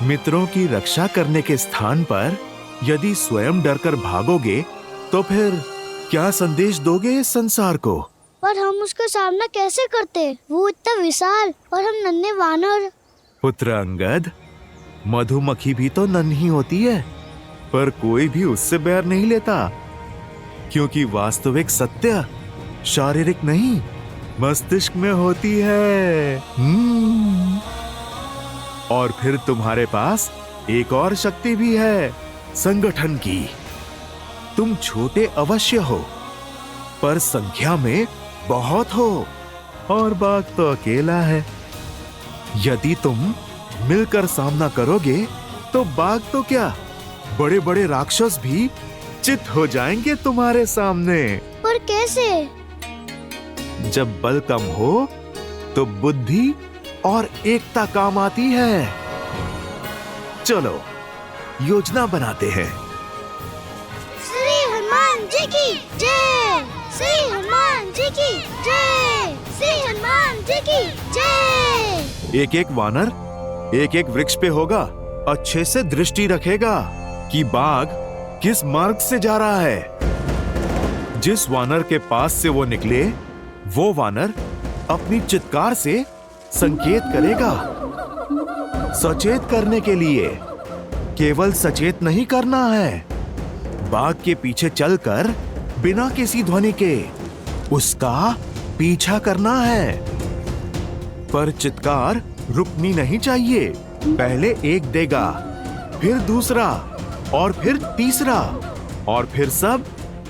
Speaker 13: मित्रों की रक्षा करने के स्थान पर यदि स्वयं डरकर भागोगे, तो फिर क्या संदेश दोगे इस संसार को?
Speaker 14: पर हम उसका सामना कैसे करते? वो इतना विशाल और हम नन्हे वानर।
Speaker 13: पुत्र अंगद, मधुमक्खी भी तो नन्ही होती है, पर कोई भी उससे बैर नहीं लेता, क्योंकि वास्तविक सत्य शारीरिक नहीं, मस्तिष्क में होती है। और फिर तुम्हारे पास एक और शक्ति भी है, संगठन की। तुम छोटे अवश्य हो, पर संख्या में बहुत हो, और बाघ तो अकेला है। यदि तुम मिलकर सामना करोगे, तो बाघ तो क्या, बड़े बड़े राक्षस भी चित हो जाएंगे तुम्हारे सामने।
Speaker 14: पर कैसे?
Speaker 13: जब बल कम हो, तो बुद्धि और एकता काम आती है। चलो योजना बनाते हैं।
Speaker 14: श्री हनुमान जी की जय। श्री हनुमान जी की जय। श्री हनुमान जी की जय।
Speaker 13: एक एक वानर एक एक वृक्ष पे होगा, अच्छे से दृष्टि रखेगा कि बाघ किस मार्ग से जा रहा है। जिस वानर के पास से वो निकले, वो वानर अपनी चित्कार से संकेत करेगा। सचेत करने के लिए केवल सचेत नहीं करना है, बाघ के पीछे चलकर बिना किसी ध्वनि के उसका पीछा करना है। पर चित्कार रुकनी नहीं चाहिए। पहले एक देगा, फिर दूसरा, और फिर तीसरा, और फिर सब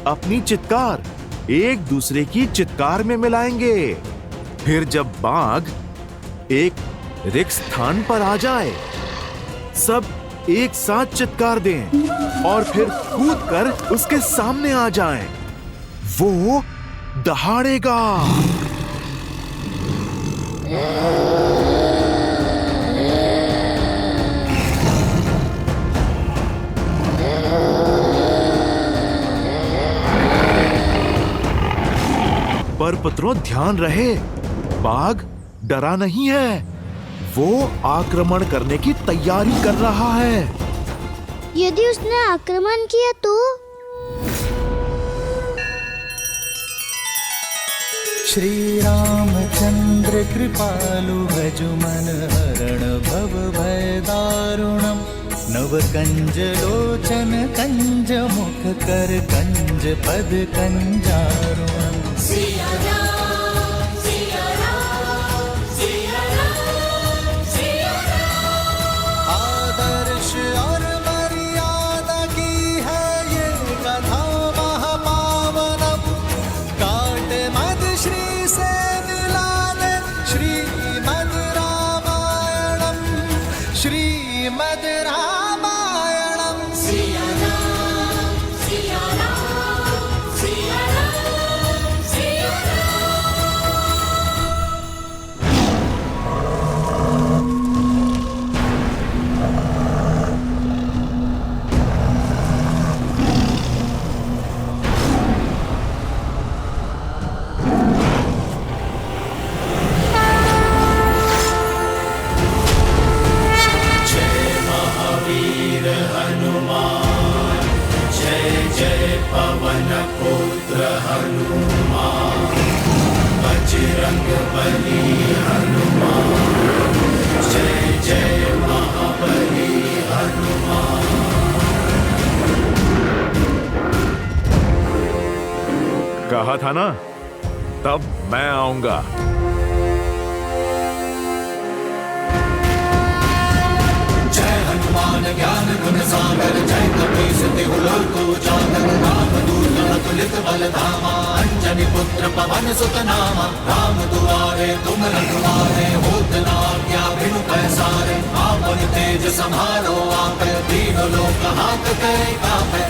Speaker 13: अपनी चित्कार एक दूसरे की चित्कार में मिलाएंगे। फिर जब बाघ एक रिक्त स्थान पर आ जाए, सब एक साथ चित्कार दें और फिर कूदकर उसके सामने आ जाएं। वो दहाड़ेगा। पर पुत्रों ध्यान रहे, बाघ डरा नहीं है, वो आक्रमण करने की तैयारी कर रहा है।
Speaker 14: यदि उसने आक्रमण किया तो?
Speaker 5: श्री रामचंद्र कृपालु भज मन हरण भव भय दारुणम नव कंज लोचन कंज मुख कर कंज पद कंजारुणम। आदर्श और मर्यादा की है ये कथा महापावनम। काट मद श्री से मिलाने श्रीमद् रामायणम श्रीमद् रामायणम। सिया राम सिया राम सिया राम सिया पवन पुत्र हनुमान बजरंग बली हनुमान जय जय महाबली हनुमान।
Speaker 13: कहा था ना, तब मैं आऊंगा।
Speaker 5: जय हनुमान ज्ञान गुण सागर जय कपीस तिहु लोक उजागर रामदूत अतुलित बल धामा अंजनी पुत्र पवन सुत नामा। राम दुआरे तुम रखवारे होत न आज्ञा बिनु पैसारे। आपन तेज सम्हारो आपे तीनों लोक हाथ करे कापे।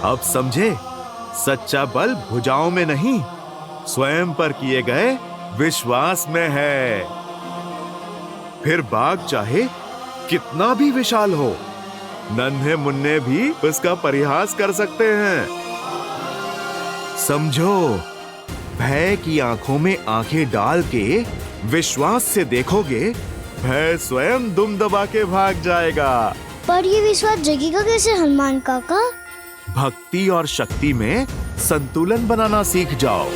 Speaker 13: अब समझे, सच्चा बल भुजाओं में नहीं, स्वयं पर किए गए विश्वास में है। फिर बाघ चाहे कितना भी विशाल हो, नन्हे मुन्ने भी उसका परिहास कर सकते हैं। समझो, भय की आंखों में आंखें डाल के विश्वास से देखोगे, भय स्वयं दुम दबा के भाग जाएगा।
Speaker 14: पर ये विश्वास जगेगा कैसे हनुमान काका?
Speaker 13: भक्ति और शक्ति में संतुलन बनाना सीख जाओ।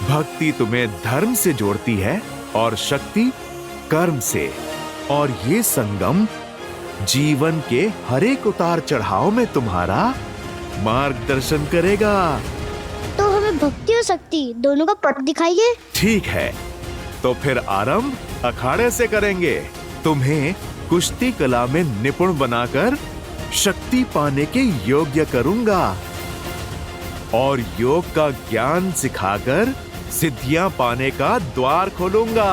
Speaker 13: भक्ति तुम्हें धर्म से जोड़ती है और शक्ति कर्म से, और ये संगम जीवन के हर एक उतार चढ़ाव में तुम्हारा मार्गदर्शन करेगा।
Speaker 14: तो हमें भक्ति और शक्ति दोनों का पथ दिखाइए।
Speaker 13: ठीक है, तो फिर आरंभ अखाड़े से करेंगे। तुम्हें कुश्ती कला में निपुण बनाकर शक्ति पाने के योग्य करूंगा और योग का ज्ञान सिखाकर सिद्धियां पाने का द्वार खोलूंगा।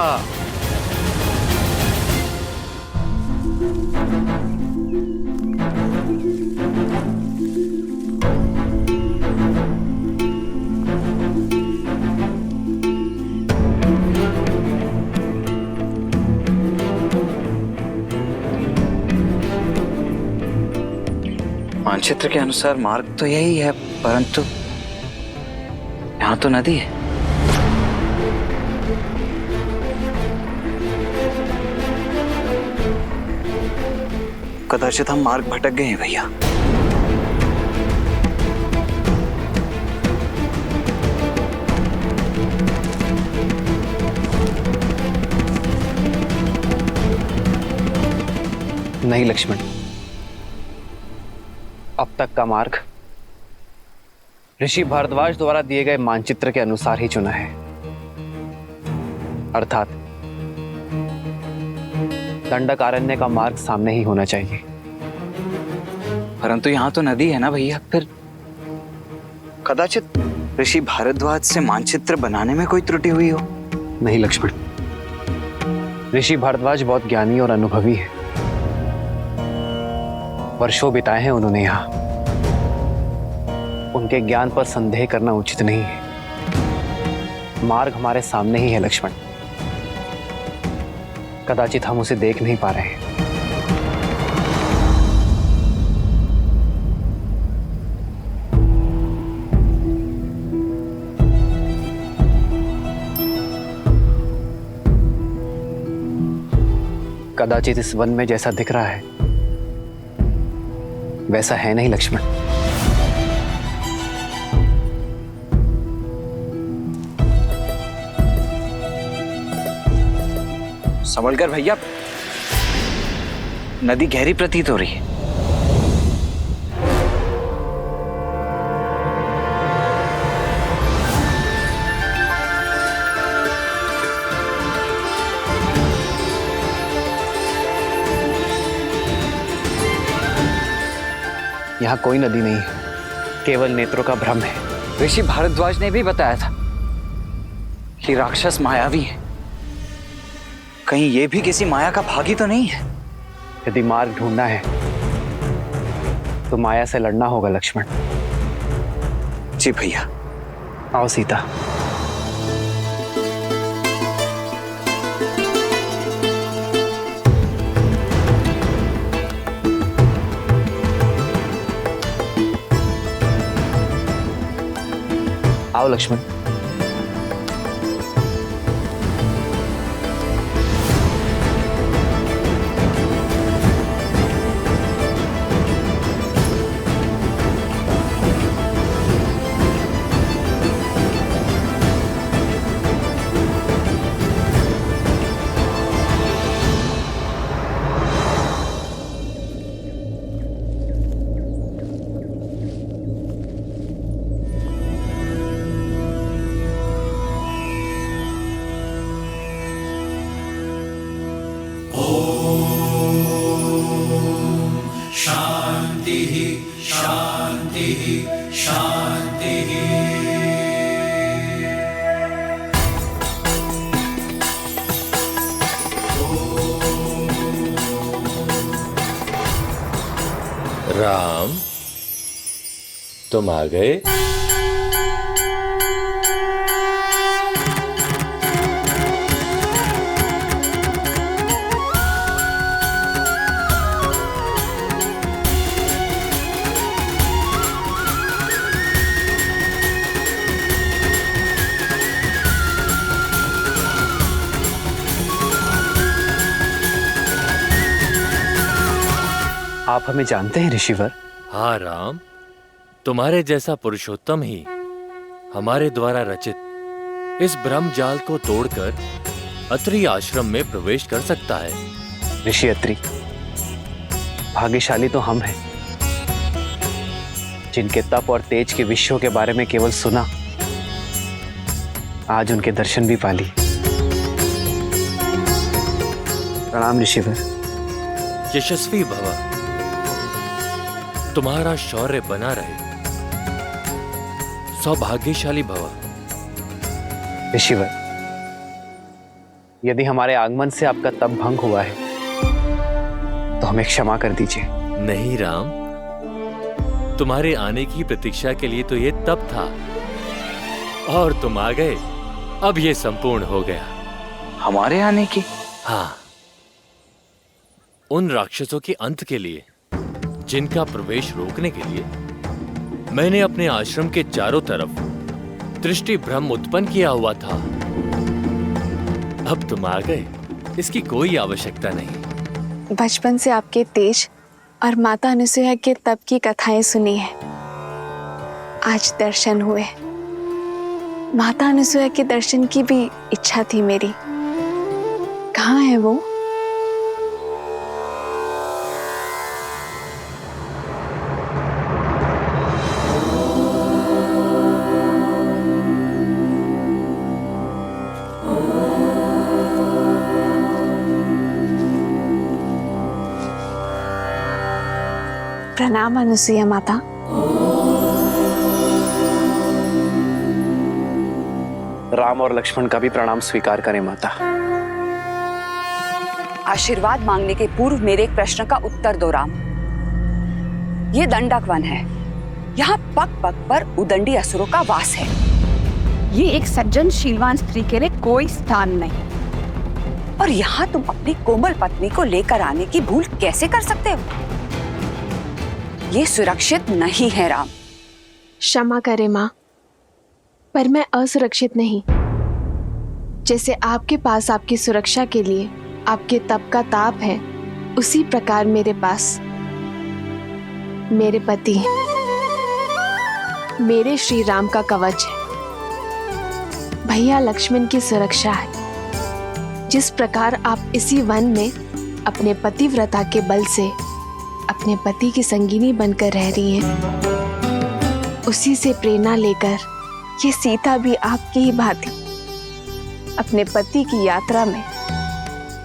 Speaker 3: मानचित्र के अनुसार मार्ग तो यही है, परंतु यहाँ तो नदी है। कदाचित हम मार्ग भटक गए हैं भैया।
Speaker 2: नहीं लक्ष्मण, अब तक का मार्ग ऋषि भारद्वाज द्वारा दिए गए मानचित्र के अनुसार ही चुना है, अर्थात दंडकारण्य का मार्ग सामने ही होना चाहिए।
Speaker 3: परंतु यहाँ तो नदी है ना भैया, फिर कदाचित ऋषि भारद्वाज से मानचित्र बनाने में कोई त्रुटि हुई हो।
Speaker 2: नहीं लक्ष्मण, ऋषि भारद्वाज बहुत ज्ञानी और अनुभवी है। वर्षों बिताए हैं उन्होंने यहाँ। उनके ज्ञान पर संदेह करना उचित नहीं है। मार्ग हमारे सामने ही है लक्ष्मण, कदाचित हम उसे देख नहीं पा रहे हैं। कदाचित इस वन में जैसा दिख रहा है वैसा है नहीं लक्ष्मण।
Speaker 3: संभल कर भैया, नदी गहरी प्रतीत हो रही है।
Speaker 2: यहाँ कोई नदी नहीं है, केवल नेत्रों का भ्रम है।
Speaker 3: ऋषि भारद्वाज ने भी बताया था कि राक्षस मायावी है। कहीं ये भी किसी माया का भागी तो नहीं है?
Speaker 2: यदि मार्ग ढूंढना है तो माया से लड़ना होगा लक्ष्मण।
Speaker 3: जी भैया।
Speaker 2: आओ सीता। आओ लक्ष्मण।
Speaker 5: शांति शांति शांति।
Speaker 8: राम, तुम आ गए?
Speaker 2: आप हमें जानते हैं ऋषिवर?
Speaker 15: हाँ राम, तुम्हारे जैसा पुरुषोत्तम ही हमारे द्वारा रचित इस ब्रह्म जाल को तोड़कर अत्रि आश्रम में प्रवेश कर सकता है।
Speaker 2: ऋषि अत्रि, भाग्यशाली तो हम हैं जिनके तप और तेज के विषयों के बारे में केवल सुना, आज उनके दर्शन भी पा ली। प्रणाम ऋषिवर।
Speaker 15: यशस्वी भव, तुम्हारा शौर्य बना रहे। सौभाग्यशाली भव।
Speaker 2: ऋषिवर, यदि हमारे आगमन से आपका तप भंग हुआ है तो हमें क्षमा कर दीजिए।
Speaker 15: नहीं राम, तुम्हारे आने की प्रतीक्षा के लिए तो ये तप था, और तुम आ गए, अब ये संपूर्ण हो गया।
Speaker 3: हमारे आने की?
Speaker 15: हाँ, उन राक्षसों के अंत के लिए जिनका प्रवेश रोकने के लिए मैंने अपने आश्रम के चारों तरफ दृष्टि भ्रम उत्पन्न किया हुआ था। अब तुम आ गए, इसकी कोई आवश्यकता नहीं।
Speaker 7: बचपन से आपके तेज और माता अनुसुईया के तप की कथाएं सुनी है, आज दर्शन हुए। माता अनुसुईया के दर्शन की भी इच्छा थी मेरी। कहाँ है वो? प्रणाम अनुसुईया माता।
Speaker 2: राम और लक्ष्मण का भी प्रणाम स्वीकार करें माता।
Speaker 16: आशीर्वाद मांगने के पूर्व मेरे एक प्रश्न का उत्तर दो राम। ये दंडक वन है, यहाँ पग पग पर उदंडी असुरों का वास है। ये एक सज्जन शीलवान स्त्री के लिए कोई स्थान नहीं, और यहाँ तुम अपनी कोमल पत्नी को लेकर आने की भूल कैसे कर सकते हो? ये सुरक्षित नहीं है राम।
Speaker 7: क्षमा करे माँ, पर मैं असुरक्षित नहीं। जैसे आपके पास आपकी सुरक्षा के लिए आपके तप का ताप है, उसी प्रकार मेरे पास मेरे पति, मेरे श्री राम का कवच है, भैया लक्ष्मण की सुरक्षा है। जिस प्रकार आप इसी वन में अपने पतिव्रता के बल से अपने पति की संगिनी बनकर रह रही हैं, उसी से प्रेरणा लेकर ये सीता भी आपकी ही भांति अपने पति की यात्रा में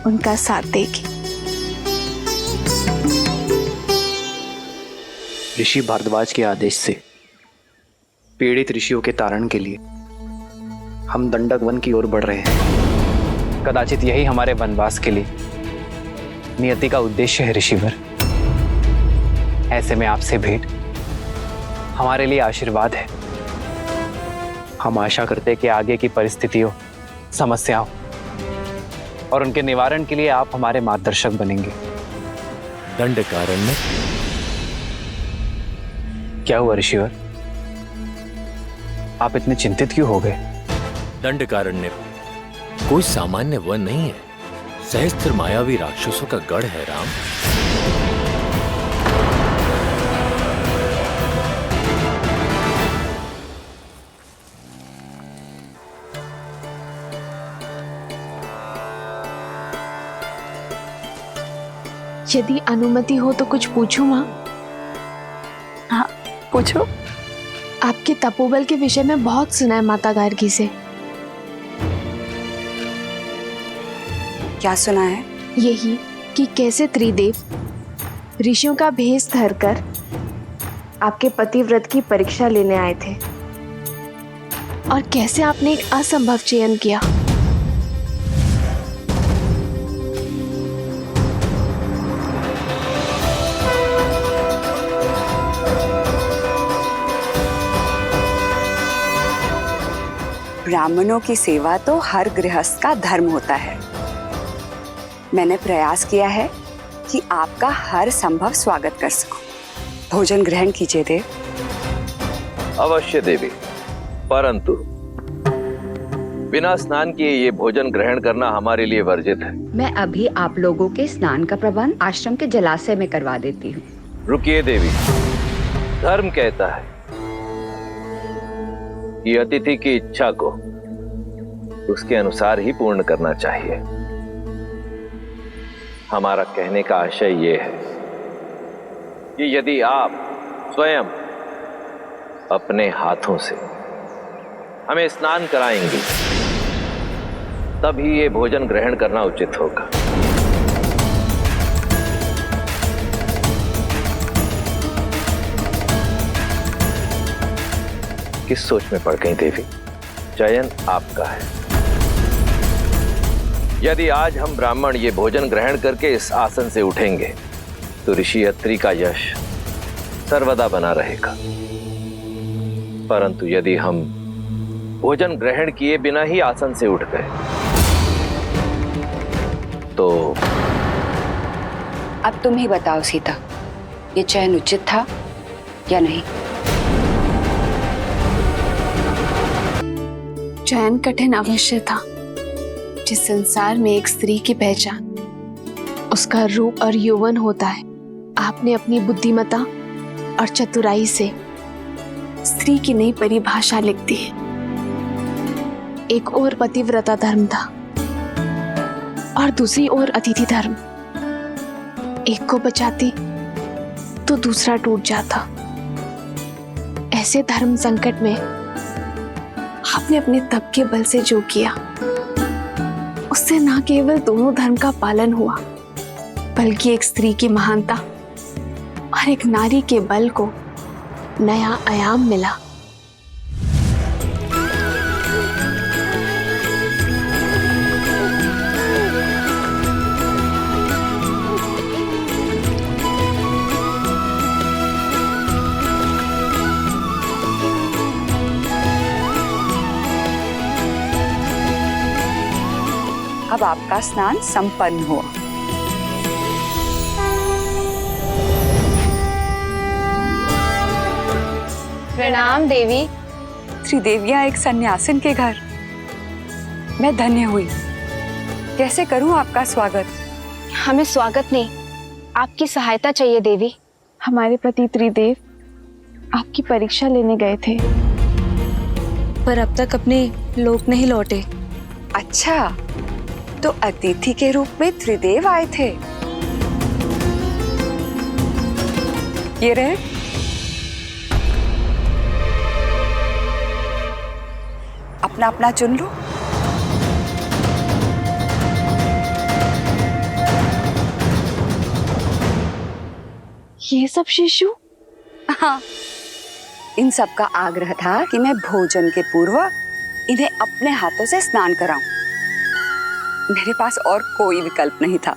Speaker 7: उनका साथ देगी।
Speaker 2: ऋषि भारद्वाज के आदेश से पीड़ित ऋषियों के तारण के लिए हम दंडक वन की ओर बढ़ रहे हैं। कदाचित यही हमारे वनवास के लिए नियति का उद्देश्य है ऋषिवर। ऐसे में आपसे भेंट हमारे लिए आशीर्वाद है। हम आशा करते हैं कि आगे की परिस्थितियों, समस्याओं और उनके निवारण के लिए आप हमारे मार्गदर्शक बनेंगे।
Speaker 15: दंडकारण्य?
Speaker 2: क्या हुआ ऋषिवर? आप इतने चिंतित क्यों हो गए?
Speaker 15: दंडकारण्य कोई सामान्य वन नहीं है, सहस्त्र मायावी राक्षसों का गढ़ है राम।
Speaker 7: यदि अनुमति हो तो कुछ पूछूं माँ?
Speaker 16: हाँ पूछो।
Speaker 7: आपके तपोबल के विषय में बहुत सुना है माता गार्गी से।
Speaker 16: क्या सुना है?
Speaker 7: यही कि कैसे त्रिदेव ऋषियों का भेष धरकर आपके पतिव्रत की परीक्षा लेने आए थे, और कैसे आपने एक असंभव चयन किया।
Speaker 16: ब्राह्मणों की सेवा तो हर गृहस्थ का धर्म होता है। मैंने प्रयास किया है कि आपका हर संभव स्वागत कर सकूं। भोजन ग्रहण कीजिए देव।
Speaker 8: अवश्य देवी, परंतु बिना स्नान किए ये भोजन ग्रहण करना हमारे लिए वर्जित है।
Speaker 16: मैं अभी आप लोगों के स्नान का प्रबंध आश्रम के जलाशय में करवा देती हूँ।
Speaker 8: रुकिए देवी, धर्म कहता है कि अतिथि की इच्छा को उसके अनुसार ही पूर्ण करना चाहिए। हमारा कहने का आशय ये है कि यदि आप स्वयं अपने हाथों से हमें स्नान कराएंगे, तभी ये भोजन ग्रहण करना उचित होगा। किस सोच में पड़ गई देवी? चयन आपका है। यदि आज हम ब्राह्मण ये भोजन ग्रहण करके इस आसन से उठेंगे तो ऋषि अत्रि का यश सर्वदा बना रहेगा। परंतु यदि हम भोजन ग्रहण किए बिना ही आसन से उठ गए तो
Speaker 16: अब तुम ही बताओ सीता, ये चयन उचित था या नहीं?
Speaker 7: चयन कठिन अवश्य था। जिस संसार में एक स्त्री की पहचान उसका रूप और यौवन होता है, आपने अपनी बुद्धिमता और चतुराई से स्त्री की नई परिभाषा लिख दी है। एक और पतिव्रता धर्म था और दूसरी ओर अतिथि धर्म। एक को बचाती तो दूसरा टूट जाता। ऐसे धर्म संकट में आपने अपने तप के बल से जो किया, उससे न केवल दोनों धर्म का पालन हुआ, बल्कि एक स्त्री की महानता और एक नारी के बल को नया आयाम मिला।
Speaker 16: अब आपका स्नान संपन्न हुआ।
Speaker 7: प्रणाम देवी।
Speaker 16: त्रिदेवियां एक सन्यासिन के घर, मैं धन्य हुई। कैसे करूं आपका स्वागत?
Speaker 7: हमें स्वागत नहीं, आपकी सहायता चाहिए देवी। हमारे पति त्रिदेव आपकी परीक्षा लेने गए थे,
Speaker 16: पर अब तक अपने लोक नहीं लौटे। अच्छा, तो अतिथि के रूप में त्रिदेव आए थे। ये रहे। अपना अपना चुन लो।
Speaker 7: ये सब शिशु?
Speaker 16: हाँ, इन सब का आग्रह था कि मैं भोजन के पूर्व इन्हें अपने हाथों से स्नान कराऊं। मेरे पास और कोई विकल्प नहीं था,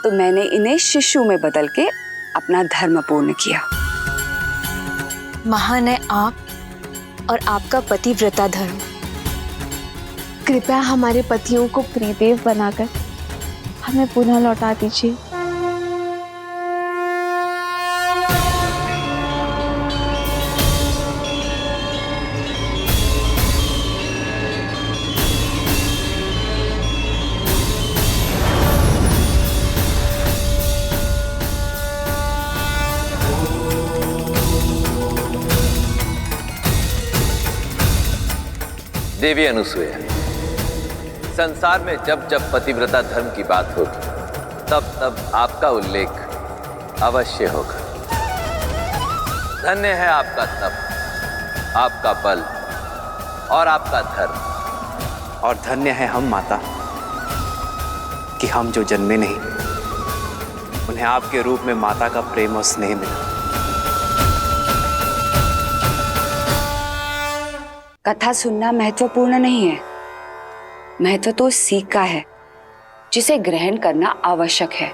Speaker 16: तो मैंने इन्हें शिशु में बदल के अपना धर्म पूर्ण किया।
Speaker 7: महान है आप और आपका पतिव्रता धर्म। कृपया हमारे पतियों को त्रिदेव बनाकर हमें पुनः लौटा दीजिए।
Speaker 8: देवी अनुसुईया, संसार में जब जब पतिव्रता धर्म की बात होगी, तब तब आपका उल्लेख अवश्य होगा। धन्य है आपका तप, आपका बल और आपका धर्म।
Speaker 2: और धन्य है हम माता कि हम जो जन्मे नहीं, उन्हें आपके रूप में माता का प्रेम और स्नेह मिला।
Speaker 16: कथा सुनना महत्वपूर्ण नहीं है, महत्व तो सीख का है जिसे ग्रहण करना आवश्यक है।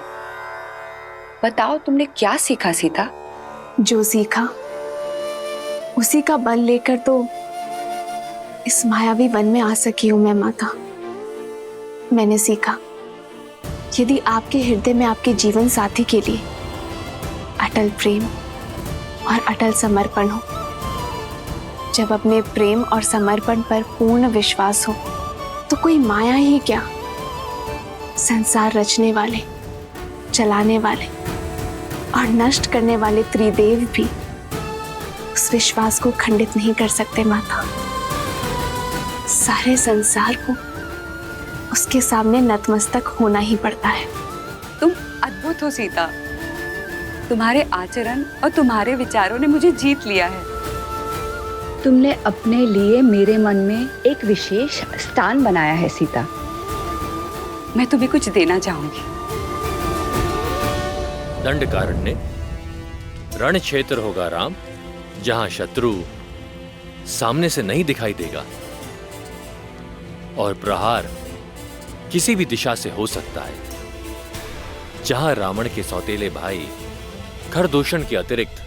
Speaker 16: बताओ, तुमने क्या सीखा सीता?
Speaker 7: जो सीखा उसी का बल लेकर तो इस मायावी वन में आ सकी हूं मैं माता। मैंने सीखा, यदि आपके हृदय में आपके जीवन साथी के लिए अटल प्रेम और अटल समर्पण हो, जब अपने प्रेम और समर्पण पर पूर्ण विश्वास हो, तो कोई माया ही क्या, संसार रचने वाले, चलाने वाले और नष्ट करने वाले त्रिदेव भी उस विश्वास को खंडित नहीं कर सकते माता। सारे संसार को उसके सामने नतमस्तक होना ही पड़ता है।
Speaker 16: तुम अद्भुत हो सीता। तुम्हारे आचरण और तुम्हारे विचारों ने मुझे जीत लिया है। तुमने अपने लिए मेरे मन में एक विशेष स्थान बनाया है सीता। मैं तुम्हें कुछ देना चाहूंगी।
Speaker 15: दंडकारण्य रण क्षेत्र होगा राम, जहां शत्रु सामने से नहीं दिखाई देगा और प्रहार किसी भी दिशा से हो सकता है। जहां रावण के सौतेले भाई खरदूषण के अतिरिक्त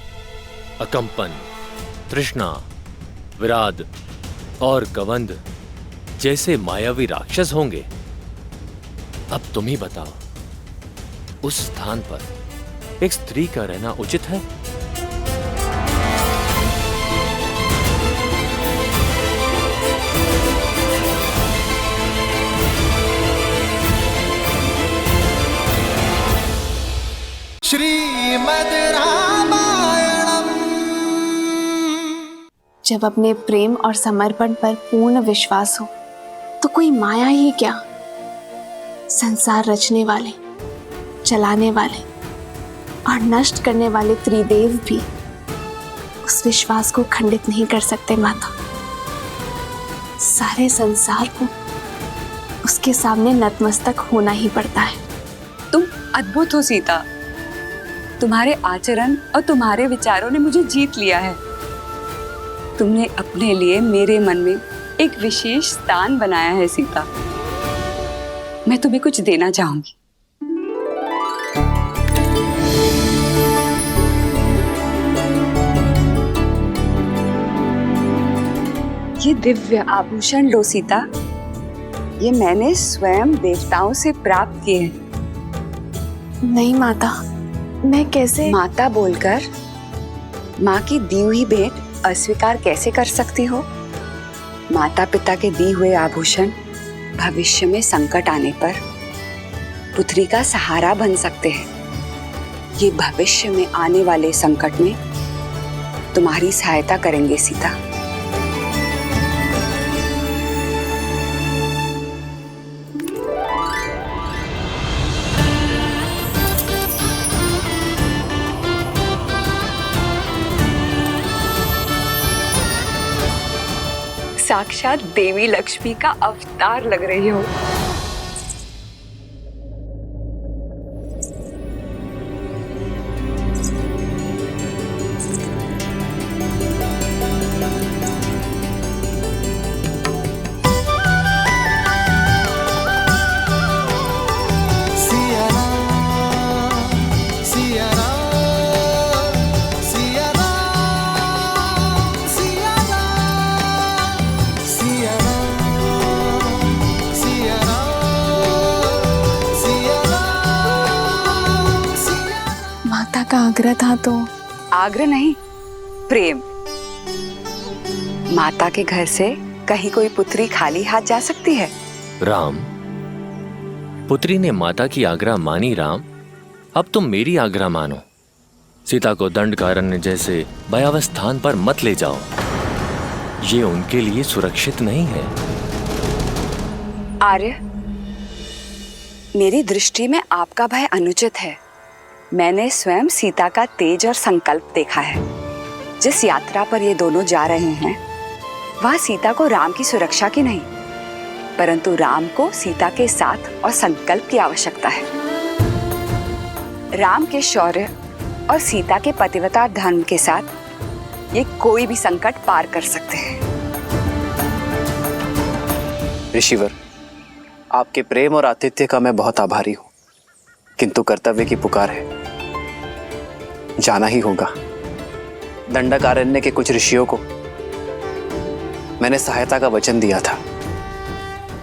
Speaker 15: अकंपन, तृष्णा, विराद और कवंद जैसे मायावी राक्षस होंगे। अब तुम ही बताओ, उस स्थान पर एक स्त्री का रहना उचित है?
Speaker 5: श्रीमद् रामायणम।
Speaker 17: जब अपने प्रेम और समर्पण पर पूर्ण विश्वास हो तो कोई माया ही क्या, संसार रचने वाले, चलाने वाले और नष्ट करने वाले त्रिदेव भी उस विश्वास को खंडित नहीं कर सकते माता। सारे संसार को उसके सामने नतमस्तक होना ही पड़ता है।
Speaker 16: तुम अद्भुत हो सीता। तुम्हारे आचरण और तुम्हारे विचारों ने मुझे जीत लिया है। तुमने अपने लिए मेरे मन में एक विशेष स्थान बनाया है सीता। मैं तुम्हें कुछ देना चाहूंगी। ये दिव्य आभूषण लो सीता। ये मैंने स्वयं देवताओं से प्राप्त किए हैं।
Speaker 17: नहीं माता, मैं कैसे?
Speaker 16: माता बोलकर माँ की दी हुई भेंट अस्वीकार कैसे कर सकती हो? माता पिता के दी हुए आभूषण भविष्य में संकट आने पर पुत्री का सहारा बन सकते हैं। ये भविष्य में आने वाले संकट में तुम्हारी सहायता करेंगे सीता। साक्षात देवी लक्ष्मी का अवतार लग रही हो।
Speaker 17: का आग्रह था तो?
Speaker 16: आग्रह नहीं, प्रेम। माता के घर से कहीं कोई पुत्री खाली हाथ जा सकती है?
Speaker 15: राम, पुत्री ने माता की आग्रह मानी। राम, अब तुम मेरी आग्रह मानो। सीता को दंडकारण्य जैसे भयावह स्थान पर मत ले जाओ। ये उनके लिए सुरक्षित नहीं है।
Speaker 16: आर्य, मेरी दृष्टि में आपका भय अनुचित है। मैंने स्वयं सीता का तेज और संकल्प देखा है। जिस यात्रा पर ये दोनों जा रहे हैं वहां सीता को राम की सुरक्षा की नहीं, परंतु राम को सीता के साथ और संकल्प की आवश्यकता है। राम के शौर्य और सीता के पतिव्रता धर्म के साथ ये कोई भी संकट पार कर सकते हैं।
Speaker 2: ऋषिवर, आपके प्रेम और आतिथ्य का मैं बहुत आभारी हूं, किंतु कर्तव्य की पुकार है, जाना ही होगा। दंडकारण्य के कुछ ऋषियों को मैंने सहायता का वचन दिया था।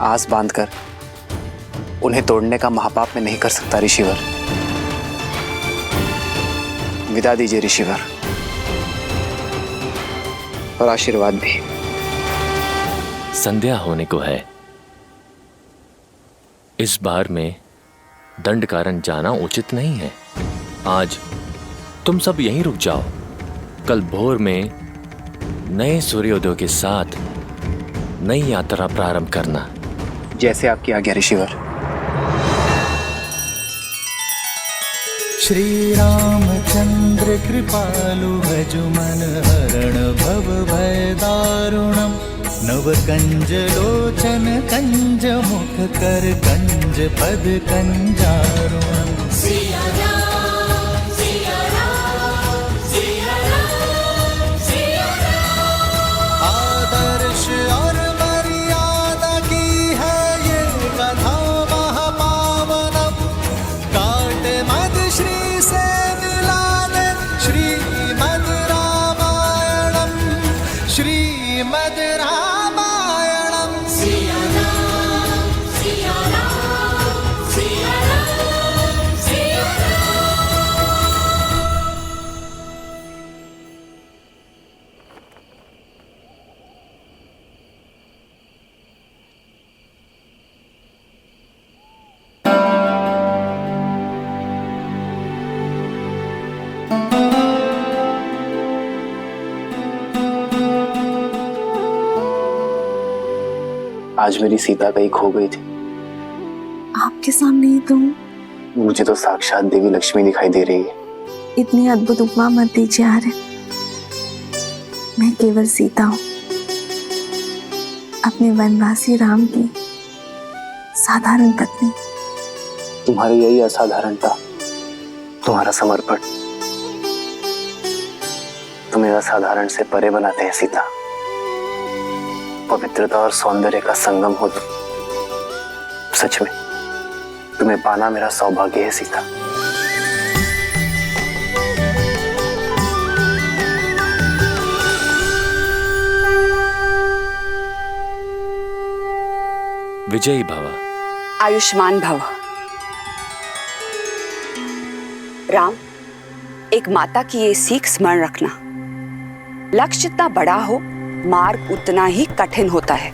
Speaker 2: आस बांधकर उन्हें तोड़ने का महापाप मैं नहीं कर सकता ऋषिवर। विदा दीजिए ऋषिवर, और आशीर्वाद भी।
Speaker 15: संध्या होने को है। इस बार में दंडकारण्य जाना उचित नहीं है। आज तुम सब यहीं रुक जाओ। कल भोर में नए सूर्योदय के साथ नई यात्रा प्रारंभ करना।
Speaker 2: जैसे आपकी आज्ञा ऋषिवर।
Speaker 5: श्री रामचंद्र कृपालु भजु मन हरण भव भय दारुणम। नव कंज लोचन कंज मुख कर कंज पद कंजारुणम। आदर्श और मर्यादा की है ये कथा महापावनम। काट मद श्री से मिला दे श्रीमद् रामायणम। श्रीमद् रामायणम। सिया राम, सिया राम, सिया राम, सिया राम।
Speaker 2: आज मेरी सीता कहीं खो गई थी।
Speaker 17: आपके सामने ही तो हूँ।
Speaker 2: मुझे तो साक्षात देवी लक्ष्मी दिखाई दे रही है।
Speaker 17: इतनी अद्भुत उपमा मत दीजिए आर्य। मैं केवल सीता हूँ, अपने वनवासी राम की साधारण पत्नी।
Speaker 2: तुम्हारी यही असाधारणता, तुम्हारा समर्पण तुम्हें असाधारण से परे बनाते हैं सीता। पवित्रता और सौंदर्य का संगम हो तुम। सच में तुम्हें पाना मेरा सौभाग्य है सीता।
Speaker 15: विजयी भव।
Speaker 16: आयुष्मान भव। राम, एक माता की ये सीख स्मरण रखना, लक्ष्य जितना बड़ा हो मार्ग उतना ही कठिन होता है।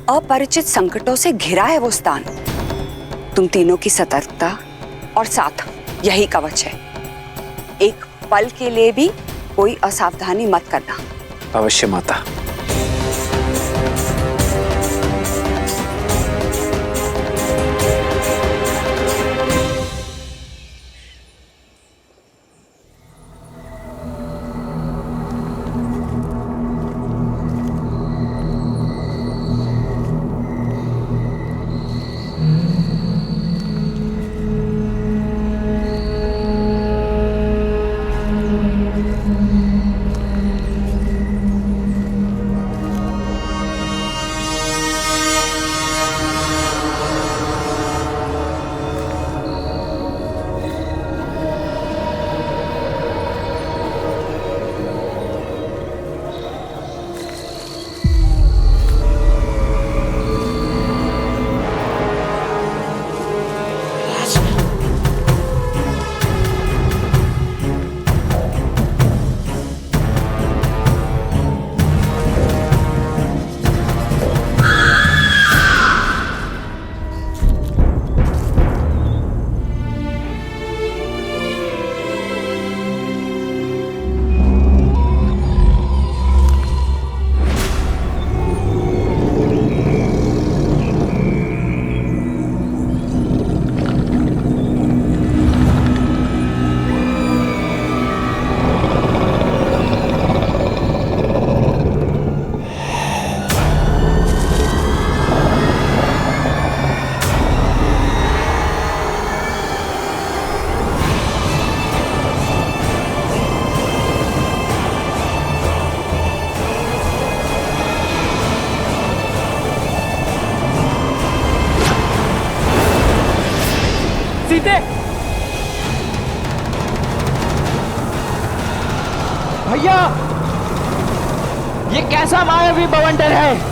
Speaker 16: अपरिचित संकटों से घिरा है वो स्थान। तुम तीनों की सतर्कता और साथ यही कवच है। एक पल के लिए भी कोई असावधानी मत करना।
Speaker 2: अवश्य माता।
Speaker 3: भैया, ये कैसा मायावी बवंडर है?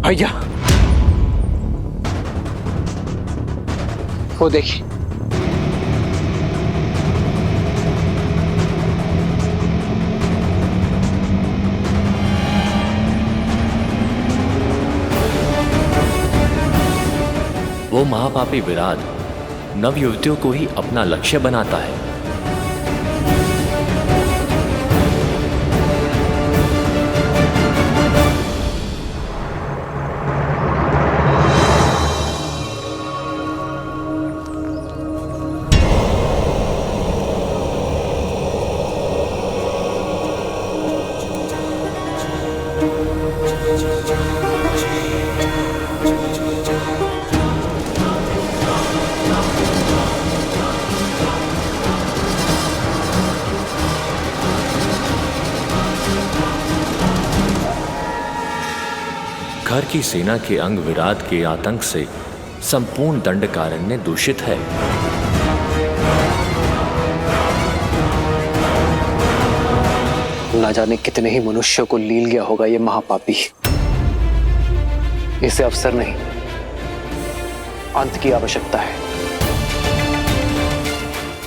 Speaker 2: भैया, वो देखिए।
Speaker 15: वो महापापी विराट नवयुवतियों को ही अपना लक्ष्य बनाता है। घर की सेना के अंग विराट के आतंक से संपूर्ण दंडकारण्य दूषित है।
Speaker 2: ना जाने कितने ही मनुष्यों को लील गया होगा ये महापापी। इसे अवसर नहीं, अंत की आवश्यकता है।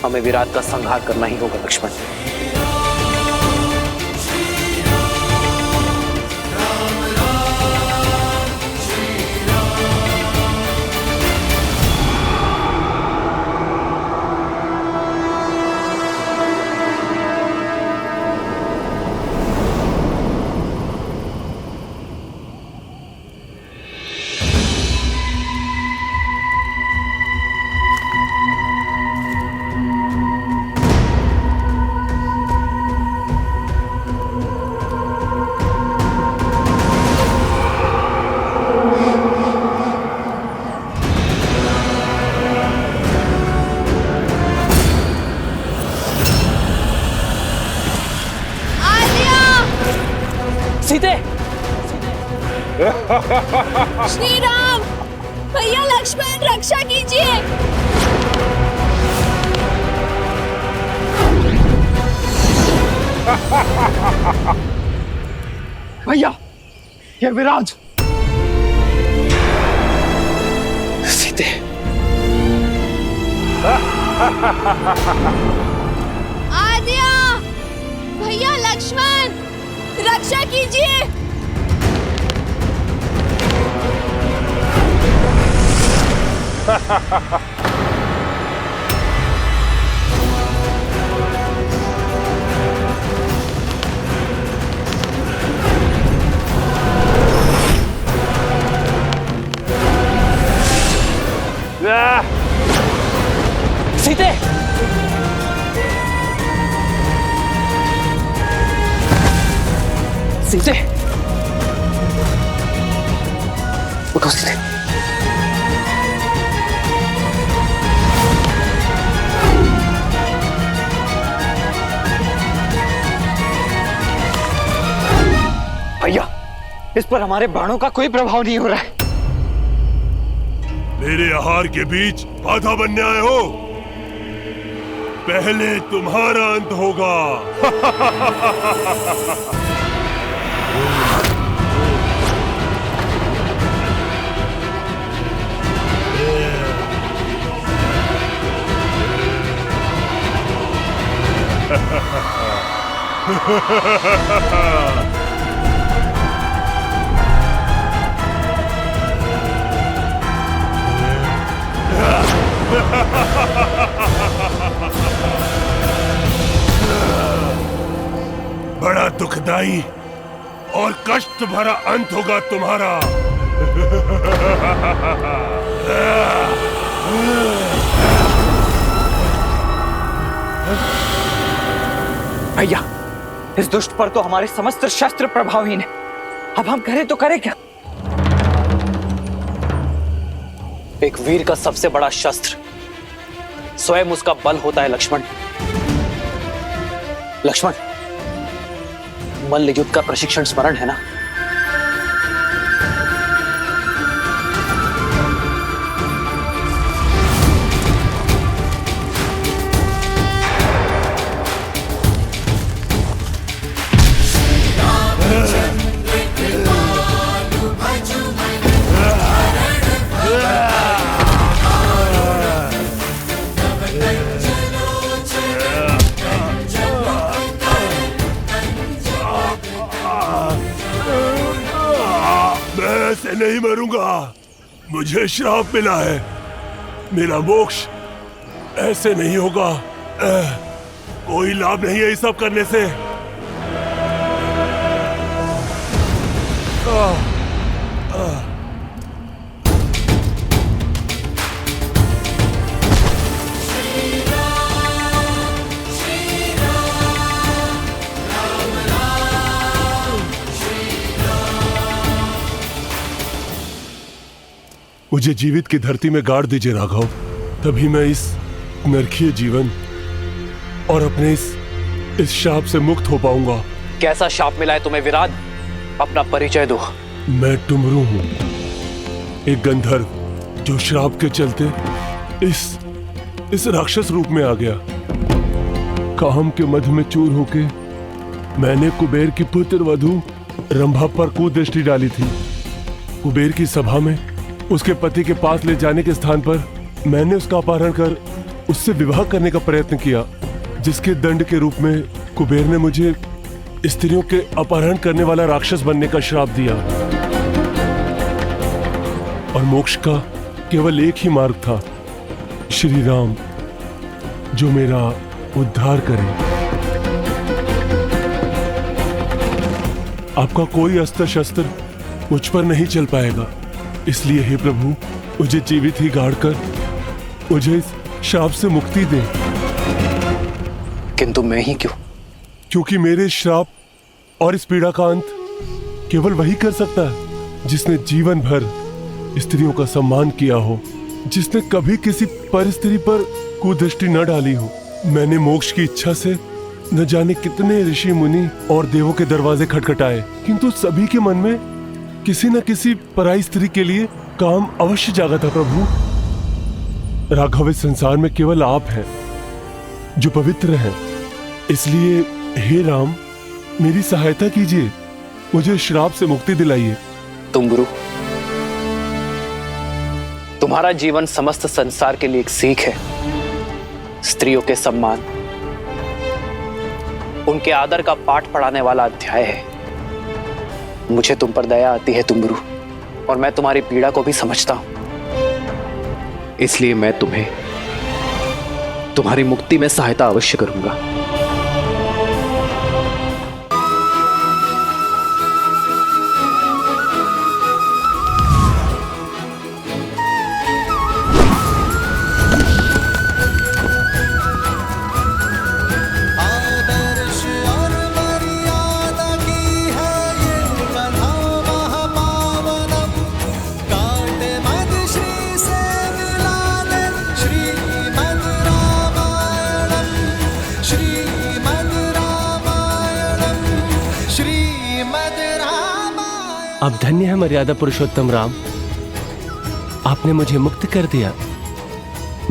Speaker 2: हमें विराट का संहार करना ही होगा लक्ष्मण।
Speaker 17: श्री राम, भैया लक्ष्मण रक्षा कीजिए।
Speaker 3: भैया, ये विराज सीते।
Speaker 17: आद्या, भैया लक्ष्मण रक्षा कीजिए।
Speaker 3: सीते, सीते, उठो सीते। भैया, इस पर हमारे बाणों का कोई प्रभाव नहीं हो रहा है।
Speaker 18: मेरे आहार के बीच बाधा बनने आए हो? पहले तुम्हारा अंत होगा। बड़ा दुखदाई और कष्ट भरा अंत होगा तुम्हारा।
Speaker 3: भैया, इस दुष्ट पर तो हमारे समस्त शस्त्र प्रभावहीन है। अब हम करें तो करें क्या? एक वीर का सबसे बड़ा शस्त्र स्वयं उसका बल होता है लक्ष्मण। लक्ष्मण, मल्ल युद्ध का प्रशिक्षण स्मरण है ना? नहीं मरूंगा, मुझे श्राप मिला है। मेरा मोक्ष ऐसे नहीं होगा। कोई लाभ नहीं है ये सब करने से। मुझे जीवित की धरती में गाड़ दीजिए राघव, तभी मैं इस नरकीय जीवन और अपने इस शाप से मुक्त हो पाऊंगा। कैसा शाप मिला है तुम्हें विराट? अपना परिचय दो।
Speaker 18: मैं टुमरू हूं, एक गंधर्व जो श्राप के चलते इस राक्षस रूप में आ गया। काम के मध में चूर होके मैंने कुबेर की पुत्र वधू रंभा पर कुदृष्टि डाली थी। कुबेर की सभा में उसके पति के पास ले जाने के स्थान पर मैंने उसका अपहरण कर उससे विवाह करने का प्रयत्न किया, जिसके दंड के रूप में कुबेर ने मुझे स्त्रियों के अपहरण करने वाला राक्षस बनने का श्राप दिया। और मोक्ष का केवल एक ही मार्ग था, श्री राम, जो मेरा उद्धार करें। आपका कोई अस्त्र शस्त्र मुझ पर नहीं चल पाएगा, इसलिए हे प्रभु, मुझे जीवित ही गाड़ कर मुझे इस श्राप से मुक्ति दें।
Speaker 3: किंतु मैं ही क्यों?
Speaker 18: क्योंकि मेरे श्राप और इस पीड़ा का अंत केवल वही कर सकता है जिसने जीवन भर स्त्रियों का सम्मान किया हो, जिसने कभी किसी पर स्त्री पर कुदृष्टि न डाली हो। मैंने मोक्ष की इच्छा से न जाने कितने ऋषि मुनि और देवों के दरवाजे खटखटाए, किंतु सभी के मन में किसी न किसी पराई स्त्री के लिए काम अवश्य जागा था प्रभु। राघव, इस संसार में केवल आप हैं जो पवित्र हैं, इसलिए हे राम मेरी सहायता कीजिए, मुझे श्राप से मुक्ति दिलाइए।
Speaker 2: तुम गुरु, तुम्हारा जीवन समस्त संसार के लिए एक सीख है। स्त्रियों के सम्मान, उनके आदर का पाठ पढ़ाने वाला अध्याय है। मुझे तुम पर दया आती है तुम गुरु, और मैं तुम्हारी पीड़ा को भी समझता हूं। इसलिए मैं तुम्हें तुम्हारी मुक्ति में सहायता अवश्य करूंगा।
Speaker 11: अब धन्य है मर्यादा पुरुषोत्तम राम, आपने मुझे मुक्त कर दिया।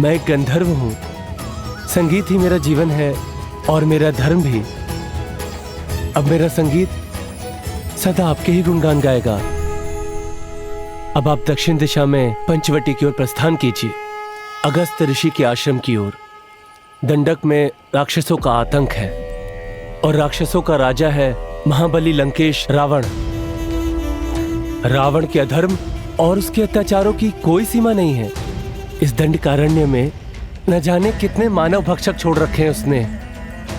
Speaker 11: मैं एक गंधर्व हूं, संगीत ही मेरा जीवन है और मेरा धर्म भी। अब मेरा संगीत सदा आपके ही गुणगान गाएगा। अब आप दक्षिण दिशा में पंचवटी की ओर प्रस्थान कीजिए, अगस्त ऋषि के आश्रम की ओर। दंडक में राक्षसों का आतंक है और राक्षसों का राजा है महाबली लंकेश रावण। रावण के अधर्म और उसके अत्याचारों की कोई सीमा नहीं है। इस दंडकारण्य में न जाने कितने मानव भक्षक छोड़ रखे हैं उसने।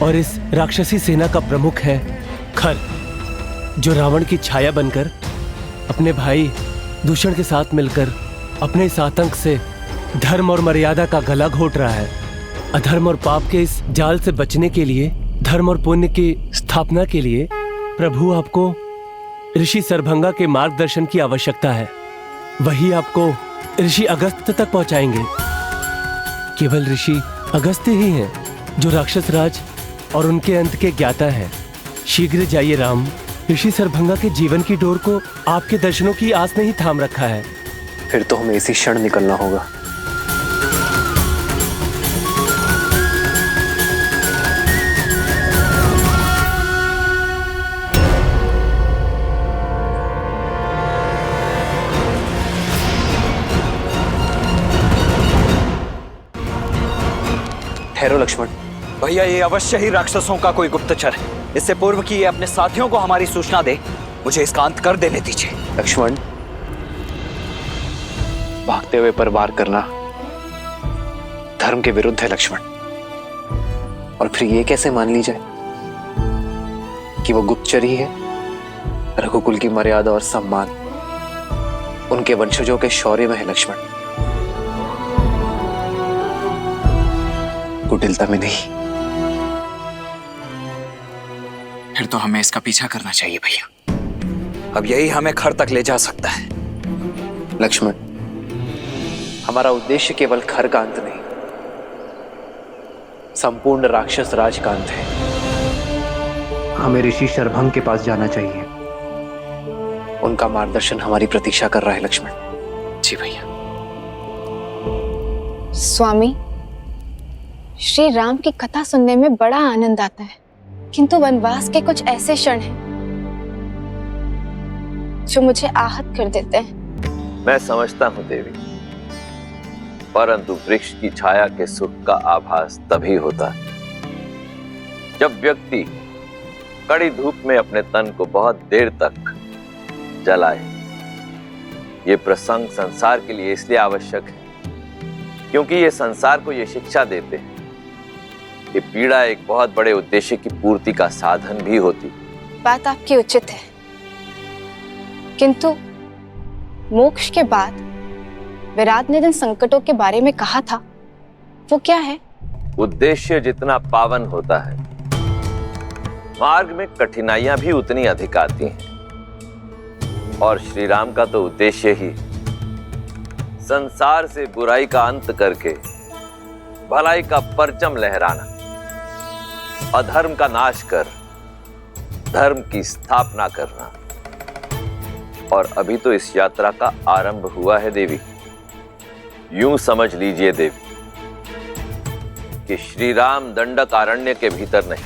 Speaker 11: और इस राक्षसी सेना का प्रमुख है खर, जो रावण की छाया बनकर अपने भाई दूषण के साथ मिलकर अपने इस आतंक से धर्म और मर्यादा का गला घोट रहा है। अधर्म और पाप के इस जाल से बचने के लिए, धर्म और पुण्य की स्थापना के लिए प्रभु आपको ऋषि सरभंगा के मार्गदर्शन की आवश्यकता है। वही आपको ऋषि अगस्त तक पहुंचाएंगे। केवल ऋषि अगस्त ही हैं जो राक्षस राज और उनके अंत के ज्ञाता है। शीघ्र जाइए राम, ऋषि सरभंगा के जीवन की डोर को आपके दर्शनों की आस ने ही थाम रखा है।
Speaker 2: फिर तो हमें इसी क्षण निकलना होगा। ठहरो लक्ष्मण।
Speaker 19: भैया, ये अवश्य ही राक्षसों का कोई गुप्तचर है। इससे पूर्व कि ये अपने साथियों को हमारी सूचना दे, मुझे इसका अंत कर देने दीजिए।
Speaker 2: लक्ष्मण, भागते हुए पर वार करना धर्म के विरुद्ध है लक्ष्मण। और फिर ये कैसे मान ली जाए कि वो गुप्तचर ही है? रघुकुल की मर्यादा और सम्मान उनके वंशजों के शौर्य में है लक्ष्मण, कुटिलता में नहीं।
Speaker 19: फिर तो हमें इसका पीछा करना चाहिए भैया। अब यही हमें खर तक ले जा सकता है।
Speaker 2: लक्ष्मण, हमारा उद्देश्य केवल खर का अंत नहीं, संपूर्ण राक्षस राज का अंत है। हमें ऋषि शरभंग के पास जाना चाहिए। उनका मार्गदर्शन हमारी प्रतीक्षा कर रहा है लक्ष्मण। जी भैया।
Speaker 7: स्वामी, श्री राम की कथा सुनने में बड़ा आनंद आता है, किंतु वनवास के कुछ ऐसे क्षण हैं जो मुझे आहत कर देते हैं।
Speaker 8: मैं समझता हूं देवी, परंतु वृक्ष की छाया के सुख का आभास तभी होता है जब व्यक्ति कड़ी धूप में अपने तन को बहुत देर तक जलाए। ये प्रसंग संसार के लिए इसलिए आवश्यक है क्योंकि ये संसार को ये शिक्षा देते हैं कि पीड़ा एक बहुत बड़े उद्देश्य की पूर्ति का साधन भी होती।
Speaker 7: बात आपकी उचित है, किंतु मोक्ष के बाद विराट ने जिन संकटों के बारे में कहा था वो क्या है?
Speaker 8: उद्देश्य जितना पावन होता है, मार्ग में कठिनाइयां भी उतनी अधिक आती हैं। और श्री राम का तो उद्देश्य ही संसार से बुराई का अंत करके भलाई का परचम लहराना, अधर्म का नाश कर धर्म की स्थापना करना और अभी तो इस यात्रा का आरंभ हुआ है देवी। यूं समझ लीजिए देवी कि श्री राम दंडकारण्य के भीतर नहीं,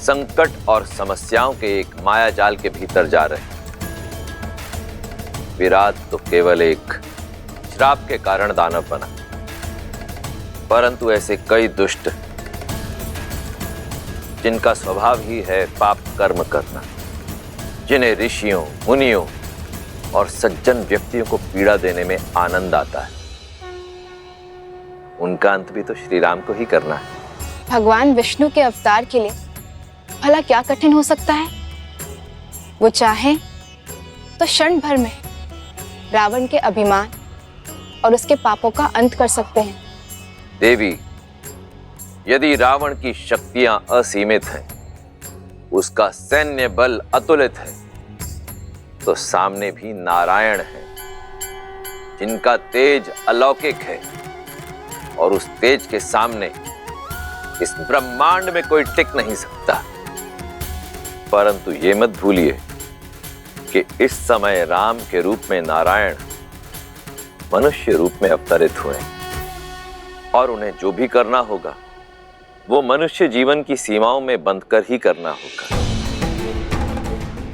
Speaker 8: संकट और समस्याओं के एक माया जाल के भीतर जा रहे हैं। विराट तो केवल एक श्राप के कारण दानव बना, परंतु ऐसे कई दुष्ट जिनका स्वभाव ही है पाप कर्म करना, जिन्हें ऋषियों, मुनियों और सज्जन व्यक्तियों को पीड़ा देने में आनंद आता है, उनका अंत भी तो श्री राम को ही करना है।
Speaker 7: भगवान विष्णु के अवतार के लिए भला क्या कठिन हो सकता है? वो चाहे तो क्षण भर में रावण के अभिमान और उसके पापों का अंत कर सकते हैं।
Speaker 8: देवी, यदि रावण की शक्तियां असीमित हैं, उसका सैन्य बल अतुलित है, तो सामने भी नारायण है जिनका तेज अलौकिक है, और उस तेज के सामने इस ब्रह्मांड में कोई टिक नहीं सकता। परंतु ये मत भूलिए कि इस समय राम के रूप में नारायण मनुष्य रूप में अवतरित हुए, और उन्हें जो भी करना होगा वो मनुष्य जीवन की सीमाओं में बंधकर ही करना होगा,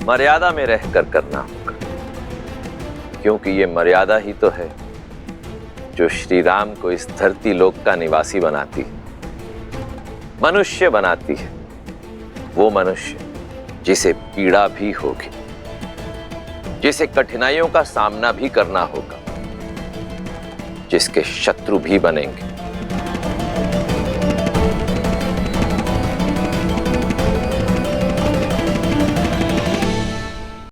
Speaker 8: मर्यादा में रहकर करना होगा, क्योंकि ये मर्यादा ही तो है जो श्री राम को इस धरती लोक का निवासी बनाती है, मनुष्य बनाती है। वो मनुष्य जिसे पीड़ा भी होगी, जिसे कठिनाइयों का सामना भी करना होगा, जिसके शत्रु भी बनेंगे,